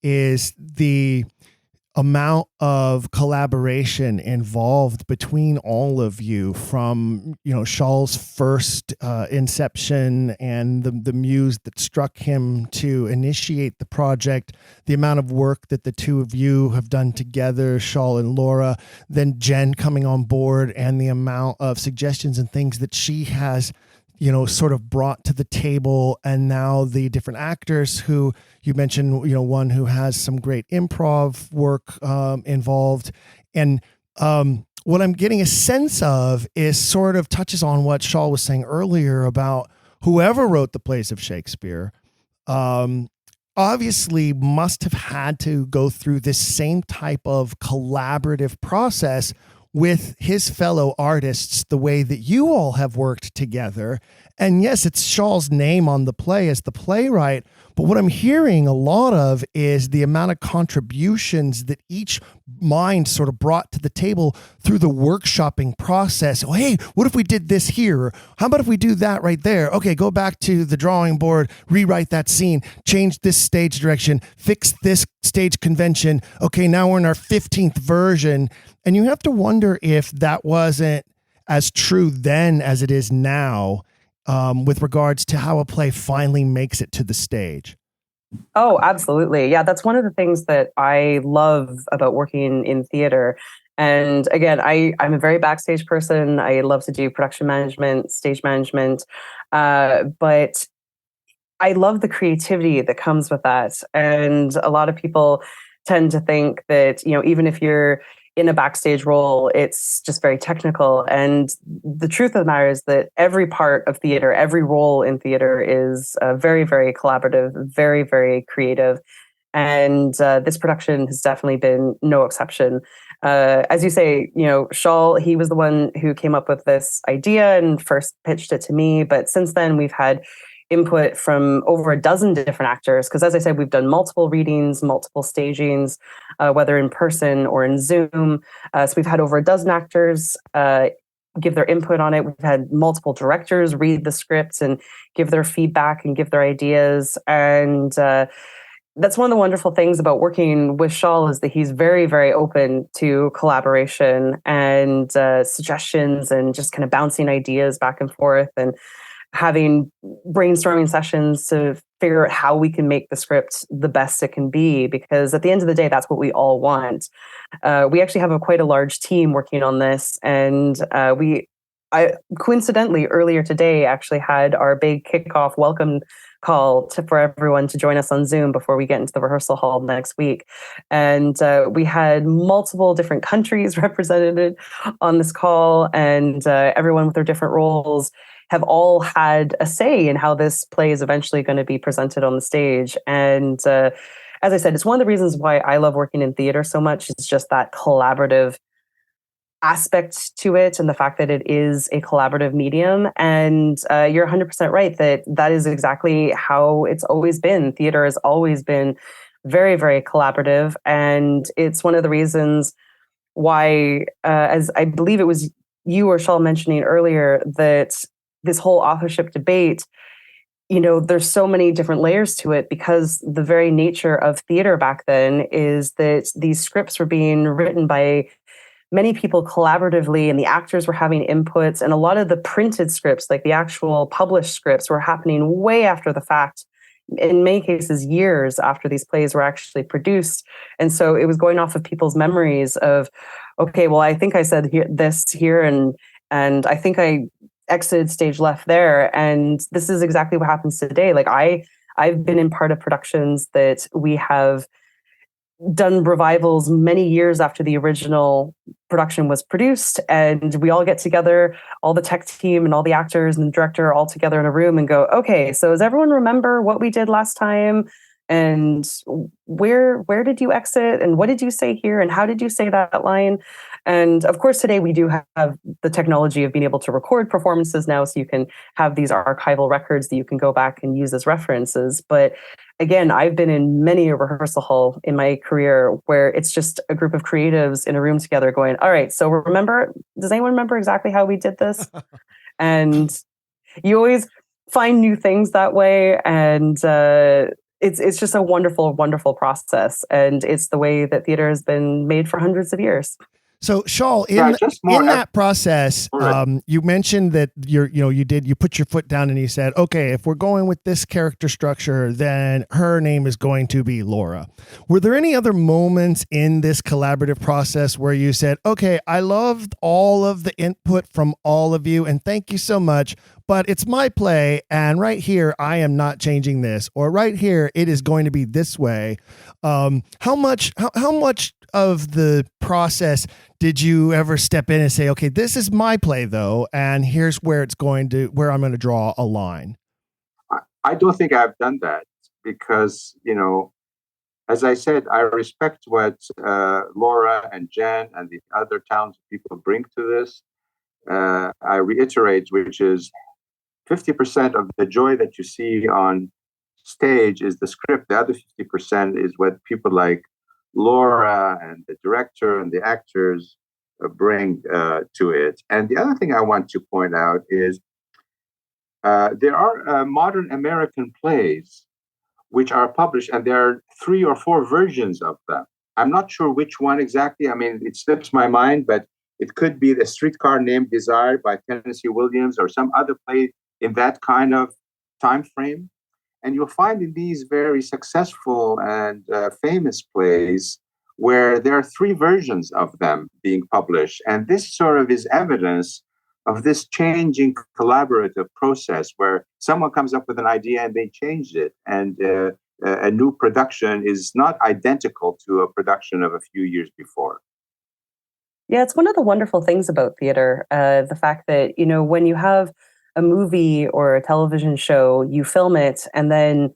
is the amount of collaboration involved between all of you, from Shaw's first inception and the muse that struck him to initiate the project, the amount of work that the two of you have done together, Shaw and Laura, then Jen coming on board, and the amount of suggestions and things that she has sort of brought to the table, and now the different actors who you mentioned, one who has some great improv work involved. And what I'm getting a sense of is sort of touches on what Shaw was saying earlier about whoever wrote the plays of Shakespeare, obviously must have had to go through this same type of collaborative process with his fellow artists, the way that you all have worked together. And yes, it's Shaw's name on the play as the playwright, but what I'm hearing a lot of is the amount of contributions that each mind sort of brought to the table through the workshopping process. Oh, hey, what if we did this here? Or how about if we do that right there? Okay, go back to the drawing board, rewrite that scene, change this stage direction, fix this stage convention. Okay, now we're in our 15th version. And you have to wonder if that wasn't as true then as it is now, with regards to how a play finally makes it to the stage. Oh, absolutely. Yeah, that's one of the things that I love about working in theater. And again, I'm a very backstage person. I love to do production management, stage management, but I love the creativity that comes with that. And a lot of people tend to think that, even if you're in a backstage role, it's just very technical. And the truth of the matter is that every part of theater, every role in theater is very, very collaborative, very, very creative. And this production has definitely been no exception. As you say, Shaw, he was the one who came up with this idea and first pitched it to me. But since then, we've had input from over a dozen different actors, because as I said, we've done multiple readings, multiple stagings, whether in person or in Zoom. So we've had over a dozen actors give their input on it. We've had multiple directors read the scripts and give their feedback and give their ideas. And that's one of the wonderful things about working with Shaw, is that he's very, very open to collaboration and suggestions, and just kind of bouncing ideas back and forth, and having brainstorming sessions to figure out how we can make the script the best it can be, because at the end of the day, that's what we all want. We actually have quite a large team working on this, and I coincidentally earlier today actually had our big kickoff welcome call for everyone to join us on Zoom before we get into the rehearsal hall next week. And we had multiple different countries represented on this call, and everyone with their different roles have all had a say in how this play is eventually going to be presented on the stage. And as I said, it's one of the reasons why I love working in theater so much. It's just that collaborative aspect to it, and the fact that it is a collaborative medium. And you're 100% right that is exactly how it's always been. Theater has always been very, very collaborative. And it's one of the reasons why, as I believe it was you or Shaw mentioning earlier, that this whole authorship debate, there's so many different layers to it, because the very nature of theater back then is that these scripts were being written by many people collaboratively, and the actors were having inputs, and a lot of the printed scripts, like the actual published scripts, were happening way after the fact, in many cases years after these plays were actually produced. And so it was going off of people's memories of, okay, well, I think I said this here, and I think I exited stage left there. And this is exactly what happens today. Like I've been in part of productions that we have done revivals many years after the original production was produced, and we all get together, all the tech team and all the actors and the director, all together in a room, and go, okay, so does everyone remember what we did last time? And where did you exit? And what did you say here? And how did you say that line? And of course, today we do have the technology of being able to record performances now, so you can have these archival records that you can go back and use as references. But again, I've been in many a rehearsal hall in my career where it's just a group of creatives in a room together going, all right, so does anyone remember exactly how we did this? And you always find new things that way. And it's just a wonderful, wonderful process, and it's the way that theater has been made for hundreds of years. So, Shaul, in that process, you mentioned that you put your foot down and you said, okay, if we're going with this character structure, then her name is going to be Laura. Were there any other moments in this collaborative process where you said, okay, I loved all of the input from all of you, and thank you so much, but it's my play, and right here, I am not changing this, or right here, it is going to be this way. How much of the process did you ever step in and say, okay, this is my play though, and here's where I'm going to draw a line? I don't think I've done that because, as I said, I respect what Laura and Jen and the other talented people bring to this. I reiterate, which is 50% of the joy that you see on stage is the script. The other 50% is what people like Laura and the director and the actors bring to it. And the other thing I want to point out is there are modern American plays which are published, and there are 3 or 4 versions of them. I'm not sure which one exactly. I mean, it slips my mind, but it could be The Streetcar Named Desire by Tennessee Williams or some other play in that kind of time frame. And you'll find in these very successful and famous plays where there are 3 versions of them being published. And this sort of is evidence of this changing collaborative process where someone comes up with an idea and they change it. And a new production is not identical to a production of a few years before. Yeah, it's one of the wonderful things about theater, the fact that, when you have a movie or a television show, you film it, and then,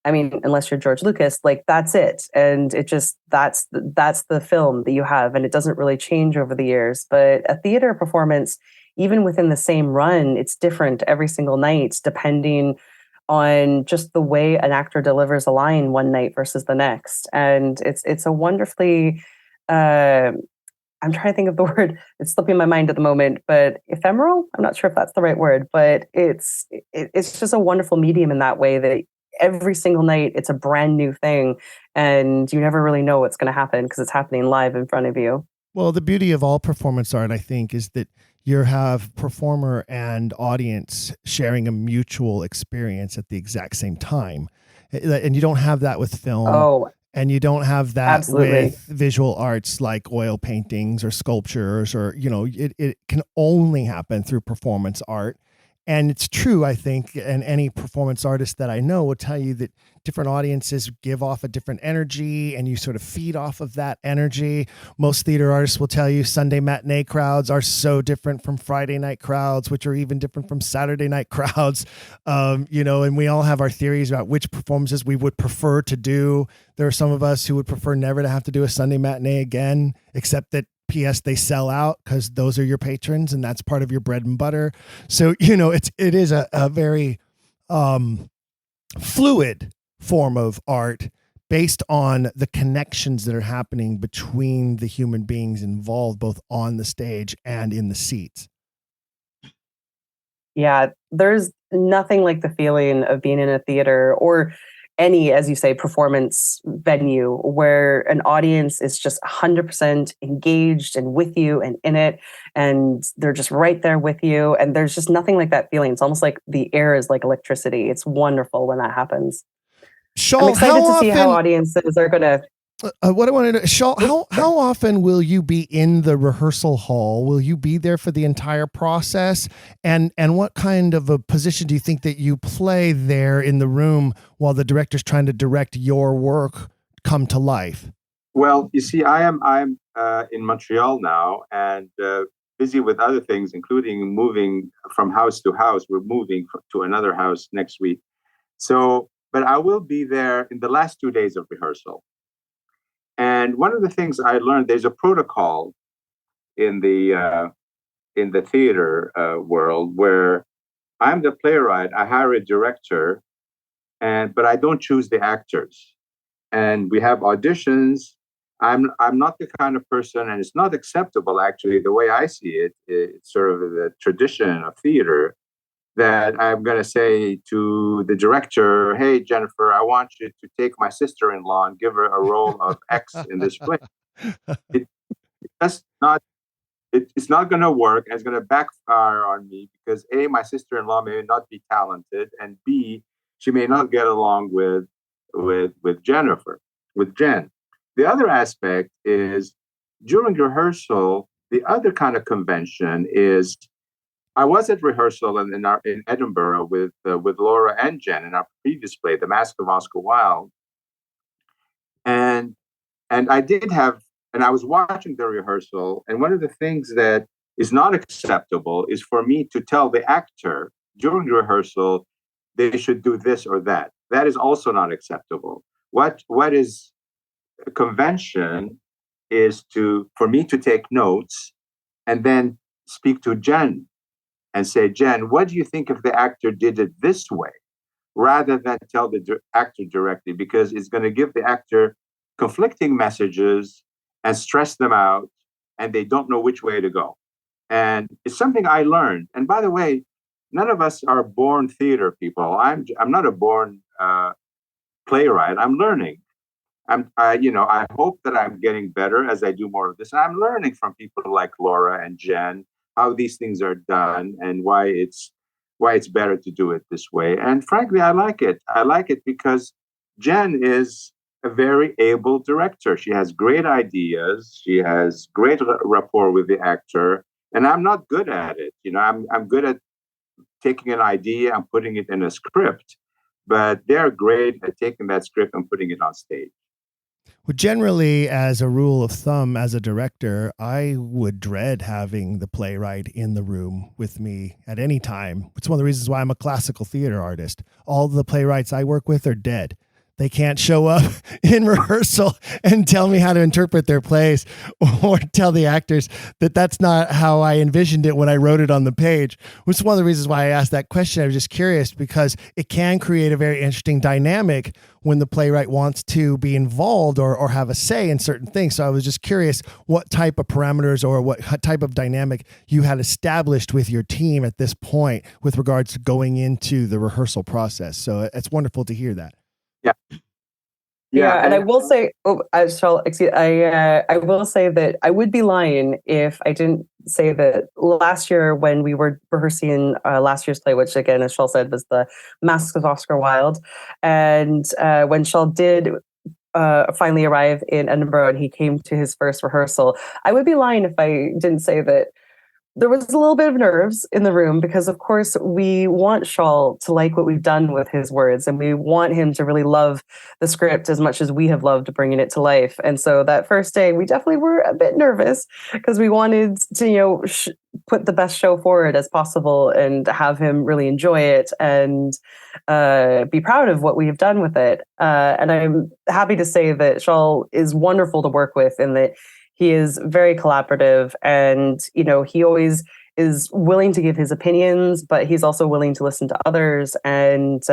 I mean, unless you're George Lucas, like that's it. And it just, that's the film that you have, and it doesn't really change over the years. But a theater performance, even within the same run, it's different every single night, depending on just the way an actor delivers a line one night versus the next. And it's a wonderfully, I'm trying to think of the word. It's slipping my mind at the moment, but ephemeral? I'm not sure if that's the right word, but it's just a wonderful medium in that way that every single night it's a brand new thing, and you never really know what's going to happen because it's happening live in front of you. Well, the beauty of all performance art, I think, is that you have performer and audience sharing a mutual experience at the exact same time. And you don't have that with film. Oh, and you don't have that absolutely. With visual arts like oil paintings or sculptures, or, it can only happen through performance art. And it's true, I think, and any performance artist that I know will tell you that different audiences give off a different energy, and you sort of feed off of that energy. Most theater artists will tell you Sunday matinee crowds are so different from Friday night crowds, which are even different from Saturday night crowds. And we all have our theories about which performances we would prefer to do. There are some of us who would prefer never to have to do a Sunday matinee again, except that P.S. they sell out because those are your patrons and that's part of your bread and butter. So, it is a very fluid form of art based on the connections that are happening between the human beings involved, both on the stage and in the seats. Yeah, there's nothing like the feeling of being in a theater or any, as you say, performance venue where an audience is just 100% engaged and with you and in it, and they're just right there with you. And there's just nothing like that feeling. It's almost like the air is like electricity. It's wonderful when that happens. Shaul, I'm excited to see how audiences are going to... what I wanted to, Shaul, how often will you be in the rehearsal hall? Will you be there for the entire process? And what kind of a position do you think that you play there in the room while the director's trying to direct your work come to life? Well, you see, I'm in Montreal now and busy with other things, including moving from house to house. We're moving to another house next week. So, but I will be there in the last 2 days of rehearsal. And one of the things I learned, there's a protocol in the theater world where I'm the playwright. I hire a director, but I don't choose the actors. And we have auditions. I'm not the kind of person, and it's not acceptable actually. The way I see it, it's sort of the tradition of theater that I'm going to say to the director, hey, Jennifer, I want you to take my sister-in-law and give her a role of X in this play. It's not going to work, and it's going to backfire on me because A, my sister-in-law may not be talented, and B, she may not get along with Jennifer, with Jen. The other aspect is during rehearsal, the other kind of convention is I was at rehearsal in Edinburgh with Laura and Jen in our previous play, The Mask of Oscar Wilde, and I did have, and I was watching the rehearsal, and one of the things that is not acceptable is for me to tell the actor during the rehearsal they should do this or that. That is also not acceptable. What is a convention is for me to take notes and then speak to Jen and say, Jen, what do you think if the actor did it this way? Rather than tell the actor directly, because it's going to give the actor conflicting messages and stress them out, and they don't know which way to go. And it's something I learned. And by the way, none of us are born theater people. I'm not a born playwright. I'm learning. I hope that I'm getting better as I do more of this. And I'm learning from people like Laura and Jen how these things are done and why it's better to do it this way. And frankly, I like it. I like it because Jen is a very able director. She has great ideas. She has great rapport with the actor. And I'm not good at it. I'm good at taking an idea and putting it in a script, but they're great at taking that script and putting it on stage. Well, generally, as a rule of thumb, as a director, I would dread having the playwright in the room with me at any time. It's one of the reasons why I'm a classical theater artist. All the playwrights I work with are dead. They can't show up in rehearsal and tell me how to interpret their plays or tell the actors that that's not how I envisioned it when I wrote it on the page, which is one of the reasons why I asked that question. I was just curious because it can create a very interesting dynamic when the playwright wants to be involved or have a say in certain things. So I was just curious what type of parameters or what type of dynamic you had established with your team at this point with regards to going into the rehearsal process. So it's wonderful to hear that. Yeah, and I will say, I will say that I would be lying if I didn't say that last year when we were rehearsing last year's play, which again, as Shaul said, was The Mask of Oscar Wilde, and when Shaul did finally arrive in Edinburgh and he came to his first rehearsal, I would be lying if I didn't say that there was a little bit of nerves in the room because, of course, we want Shaul to like what we've done with his words, and we want him to really love the script as much as we have loved bringing it to life. And so that first day, we definitely were a bit nervous because we wanted to, put the best show forward as possible and have him really enjoy it and be proud of what we have done with it. And I'm happy to say that Shaul is wonderful to work with in that he is very collaborative and, he always is willing to give his opinions, but he's also willing to listen to others. And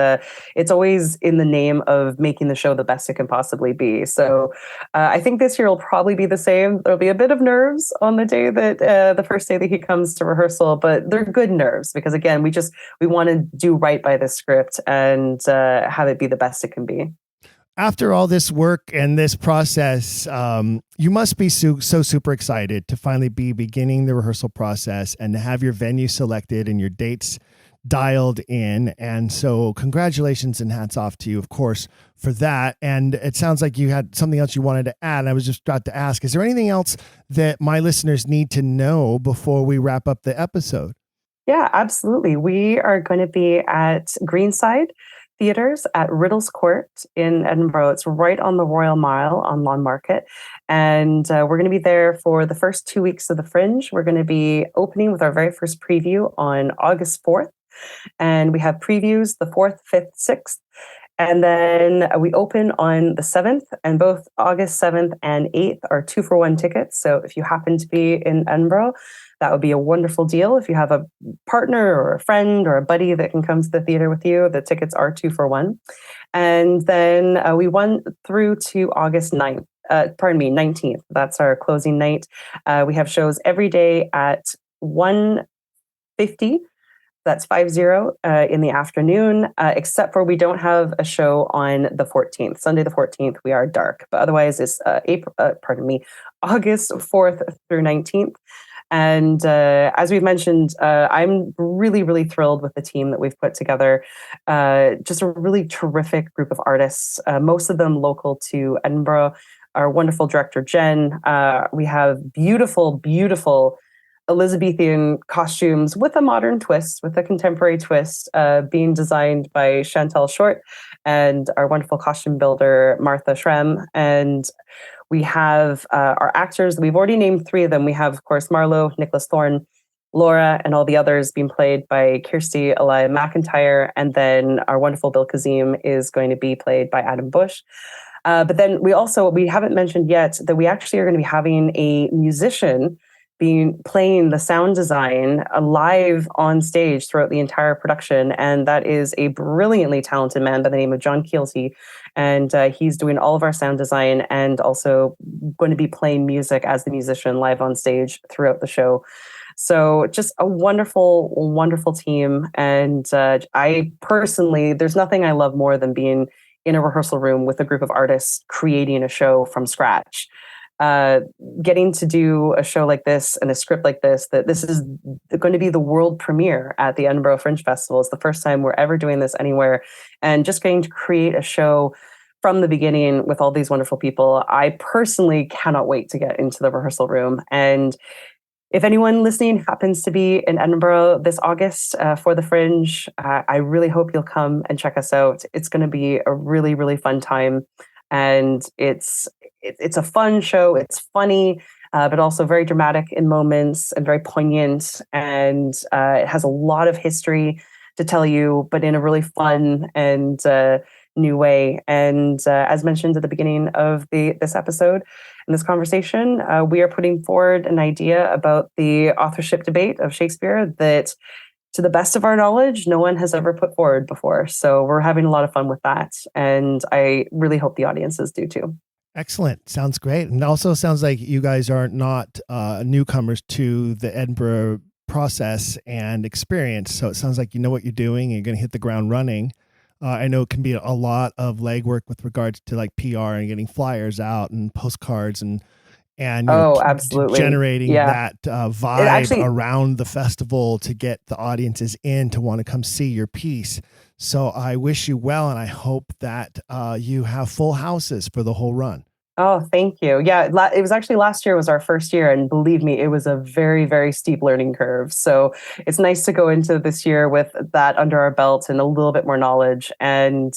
it's always in the name of making the show the best it can possibly be. So I think this year will probably be the same. There'll be a bit of nerves on the day that the first day that he comes to rehearsal, but they're good nerves because, again, we want to do right by the script and have it be the best it can be. After all this work and this process, you must be so super excited to finally be beginning the rehearsal process and to have your venue selected and your dates dialed in. And so congratulations and hats off to you, of course, for that. And it sounds like you had something else you wanted to add. I was just about to ask, is there anything else that my listeners need to know before we wrap up the episode? Yeah, absolutely. We are going to be at Greenside Theatres at Riddles Court in Edinburgh. It's right on the Royal Mile on Lawn Market. And we're going to be there for the first 2 weeks of the Fringe. We're going to be opening with our very first preview on August 4th. And we have previews the 4th, 5th, 6th. And then we open on the 7th, and both August 7th and 8th are 2-for-1 tickets. So if you happen to be in Edinburgh, that would be a wonderful deal. If you have a partner or a friend or a buddy that can come to the theater with you, the tickets are 2-for-1. And then we run through to August 19th. That's our closing night. We have shows every day at 1:50 That's 5-0 in the afternoon, except for we don't have a show on the 14th. Sunday the 14th, we are dark. But otherwise, it's August 4th through 19th. And as we've mentioned, I'm really, really thrilled with the team that we've put together. Just a really terrific group of artists, most of them local to Edinburgh. Our wonderful director, Jen. We have beautiful, beautiful Elizabethan costumes with a modern twist, with a contemporary twist, being designed by Chantal Short and our wonderful costume builder, Martha Shrem. And we have our actors. We've already named 3 of them. We have, of course, Marlowe, Nicholas Thorne, Laura, and all the others being played by Kirsty Elia McIntyre. And then our wonderful Bill Kazim is going to be played by Adam Bush. But then we haven't mentioned yet that we actually are going to be having a musician playing the sound design live on stage throughout the entire production. And that is a brilliantly talented man by the name of John Keelty. And he's doing all of our sound design and also going to be playing music as the musician live on stage throughout the show. So just a wonderful, wonderful team. And I personally, there's nothing I love more than being in a rehearsal room with a group of artists creating a show from scratch. Getting to do a show like this and a script like this, that this is going to be the world premiere at the Edinburgh Fringe Festival. It's the first time we're ever doing this anywhere. And just getting to create a show from the beginning with all these wonderful people, I personally cannot wait to get into the rehearsal room. And if anyone listening happens to be in Edinburgh this August for the Fringe, I really hope you'll come and check us out. It's going to be a really, really fun time. And it's a fun show. It's funny, but also very dramatic in moments and very poignant. And it has a lot of history to tell you, but in a really fun and new way. And as mentioned at the beginning of this episode, in this conversation, we are putting forward an idea about the authorship debate of Shakespeare that, to the best of our knowledge, no one has ever put forward before. So we're having a lot of fun with that. And I really hope the audiences do too. Excellent. Sounds great. And also sounds like you guys are not newcomers to the Edinburgh process and experience. So it sounds like you know what you're doing and you're going to hit the ground running. I know it can be a lot of legwork with regards to like PR and getting flyers out and postcards and absolutely generating that vibe around the festival to get the audiences in to want to come see your piece. So I wish you well, and I hope that you have full houses for the whole run. Oh, thank you. Yeah, it was actually last year was our first year, and believe me, it was a very, very steep learning curve. So it's nice to go into this year with that under our belt and a little bit more knowledge. And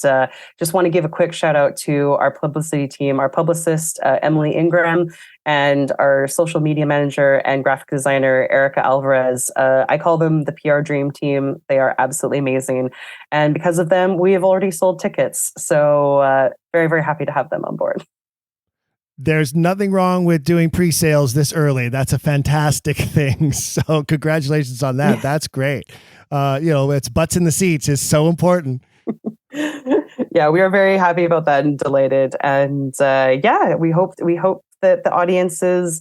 just want to give a quick shout out to our publicity team, our publicist, Emily Ingram, and our social media manager and graphic designer, Erica Alvarez. I call them the PR Dream Team. They are absolutely amazing. And because of them, we have already sold tickets. So very, very happy to have them on board. There's nothing wrong with doing pre-sales this early. That's a fantastic thing. So congratulations on that. That's great. It's butts in the seats is so important. Yeah, we are very happy about that and delighted. And we hope that the audiences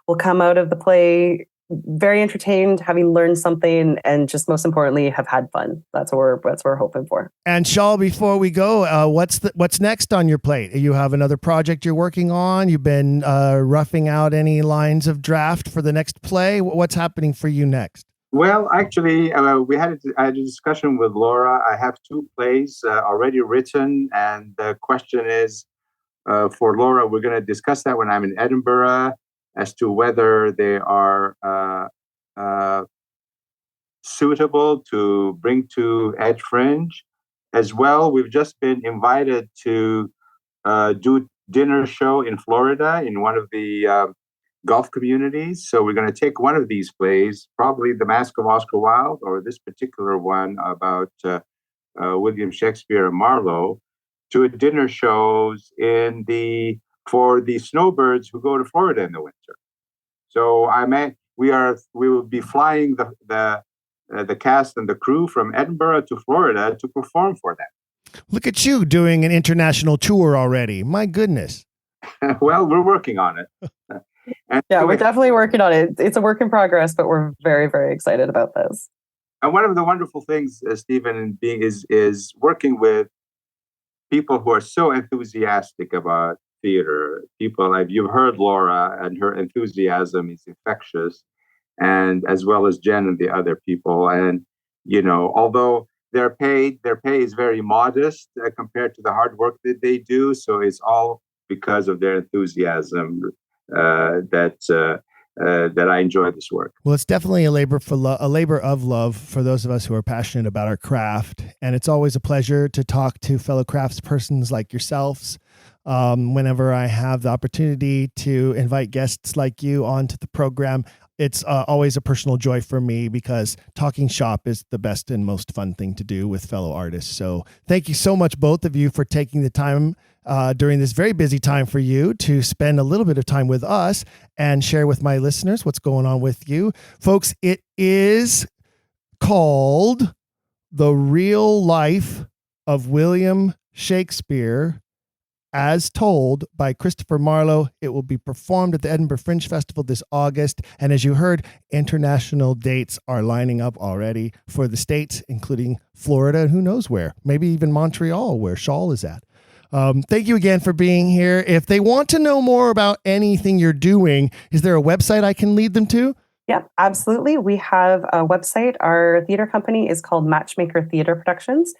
will come out of the play very entertained, having learned something, and just most importantly, have had fun. That's what we're hoping for. And Shawl, before we go, what's next on your plate? You have another project you're working on? You've been roughing out any lines of draft for the next play? What's happening for you next? Well, actually, I had a discussion with Laura. I have 2 plays already written, and the question is, for Laura, we're going to discuss that when I'm in Edinburgh, as to whether they are suitable to bring to Ed Fringe. As well, we've just been invited to do dinner show in Florida in one of the Gulf communities. So we're going to take one of these plays, probably The Mask of Oscar Wilde, or this particular one about William Shakespeare and Marlowe, to dinner shows for the snowbirds who go to Florida in the winter. So we will be flying the cast and the crew from Edinburgh to Florida to perform for them. Look at you doing an international tour already. My goodness. Well, we're working on it. We're definitely working on it. It's a work in progress, but we're very, very excited about this. And one of the wonderful things, Stephen, in being is working with people who are so enthusiastic about theater. People like you've heard Laura, and her enthusiasm is infectious, and as well as Jen and the other people. And although their pay is very modest compared to the hard work that they do. So it's all because of their enthusiasm that I enjoy this work. Well, it's definitely a labor of love for those of us who are passionate about our craft. And it's always a pleasure to talk to fellow craftspersons like yourselves. Whenever I have the opportunity to invite guests like you onto the program, it's always a personal joy for me because talking shop is the best and most fun thing to do with fellow artists. So thank you so much, both of you, for taking the time during this very busy time for you to spend a little bit of time with us and share with my listeners what's going on with you. Folks, it is called The Real Life of William Shakespeare, as told by Christopher Marlowe. It will be performed at the Edinburgh Fringe Festival this August. And as you heard, international dates are lining up already for the States, including Florida and who knows where, maybe even Montreal, where Shawl is at. Thank you again for being here. If they want to know more about anything you're doing, is there a website I can lead them to? Yeah, absolutely. We have a website. Our theater company is called Matchmaker Theater Productions.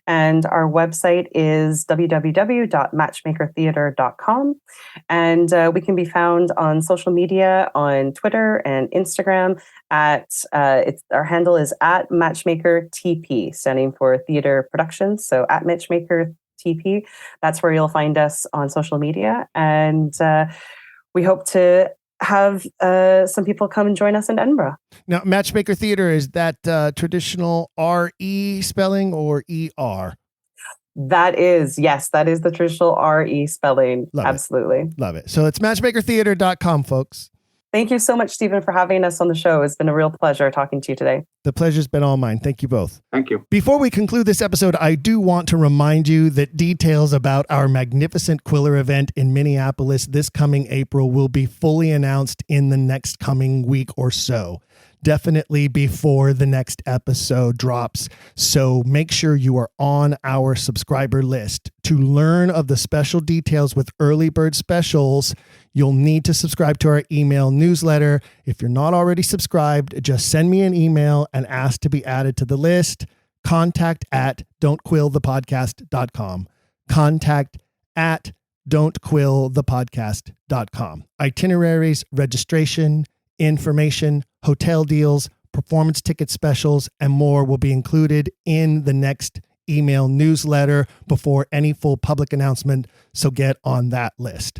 And our website is www.matchmakertheater.com. And we can be found on social media, on Twitter and Instagram our handle is at MatchmakerTP, standing for Theater Productions. So at MatchmakerTP, that's where you'll find us on social media. And we hope to have some people come and join us in Edinburgh. Now, Matchmaker Theater, is that traditional R-E spelling or E-R? That is the traditional R-E spelling. Love Absolutely. It. Love it. So it's matchmakertheater.com, folks. Thank you so much, Stephen, for having us on the show. It's been a real pleasure talking to you today. The pleasure's been all mine. Thank you both. Thank you. Before we conclude this episode, I do want to remind you that details about our magnificent Quiller event in Minneapolis this coming April will be fully announced in the next coming week or so. Definitely before the next episode drops. So make sure you are on our subscriber list. To learn of the special details with early bird specials, you'll need to subscribe to our email newsletter. If you're not already subscribed, just send me an email and ask to be added to the list. contact@don'tquillthepodcast.com. contact@don'tquillthepodcast.com. Itineraries, registration, information, hotel deals, performance ticket specials, and more will be included in the next email newsletter before any full public announcement, so get on that list.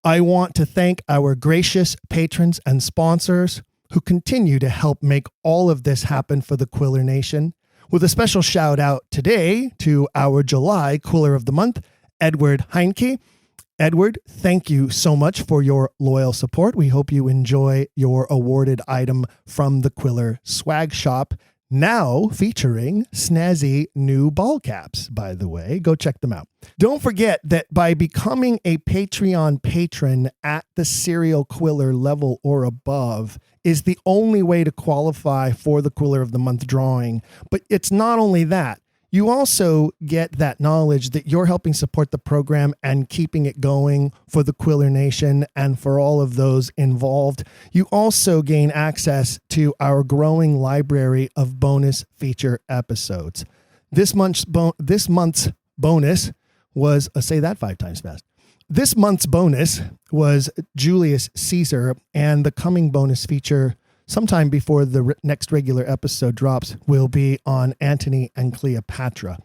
I want to thank our gracious patrons and sponsors who continue to help make all of this happen for the Quiller Nation, with a special shout out today to our July Quiller of the Month, Edward Henke. Edward, thank you so much for your loyal support. We hope you enjoy your awarded item from the Quiller Swag Shop, now featuring snazzy new ball caps, by the way. Go check them out. Don't forget that by becoming a Patreon patron at the Serial Quiller level or above is the only way to qualify for the Quiller of the Month drawing. But it's not only that. You also get that knowledge that you're helping support the program and keeping it going for the Quiller Nation and for all of those involved. You also gain access to our growing library of bonus feature episodes. This month's bonus was, say that 5 times fast. This month's bonus was Julius Caesar, and the coming bonus feature sometime before the next regular episode drops will be on Antony and Cleopatra.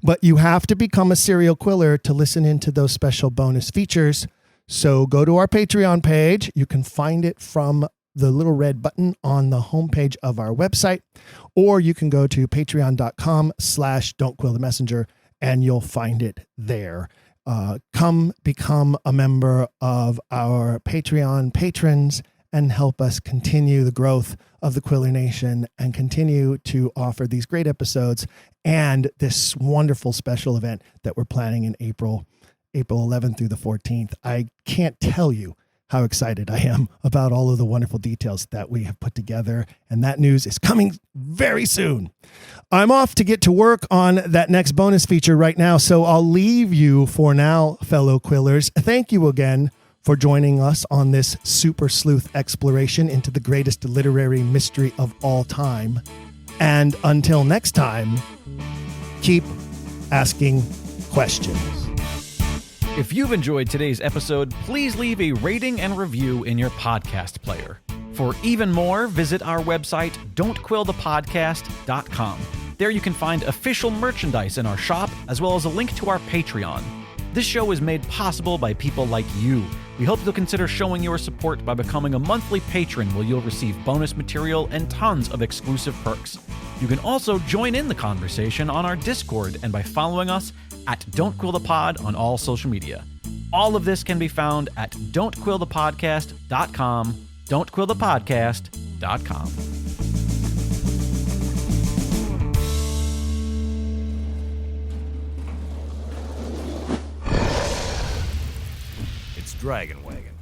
But you have to become a serial quiller to listen into those special bonus features. So go to our Patreon page. You can find it from the little red button on the homepage of our website, or you can go to patreon.com/don'tquillthemessenger and you'll find it there. Come become a member of our Patreon patrons and help us continue the growth of the Quiller Nation and continue to offer these great episodes and this wonderful special event that we're planning in April 11th through the 14th. I can't tell you how excited I am about all of the wonderful details that we have put together. And that news is coming very soon. I'm off to get to work on that next bonus feature right now, so I'll leave you for now, fellow Quillers. Thank you again for joining us on this super sleuth exploration into the greatest literary mystery of all time. And until next time, keep asking questions. If you've enjoyed today's episode, please leave a rating and review in your podcast player. For even more, visit our website, don'tquillthepodcast.com. There you can find official merchandise in our shop, as well as a link to our Patreon. This show is made possible by people like you. We hope you'll consider showing your support by becoming a monthly patron, where you'll receive bonus material and tons of exclusive perks. You can also join in the conversation on our Discord and by following us at Don't Quill the Pod on all social media. All of this can be found at don'tquillthepodcast.com, don'tquillthepodcast.com. Dragon Wagon.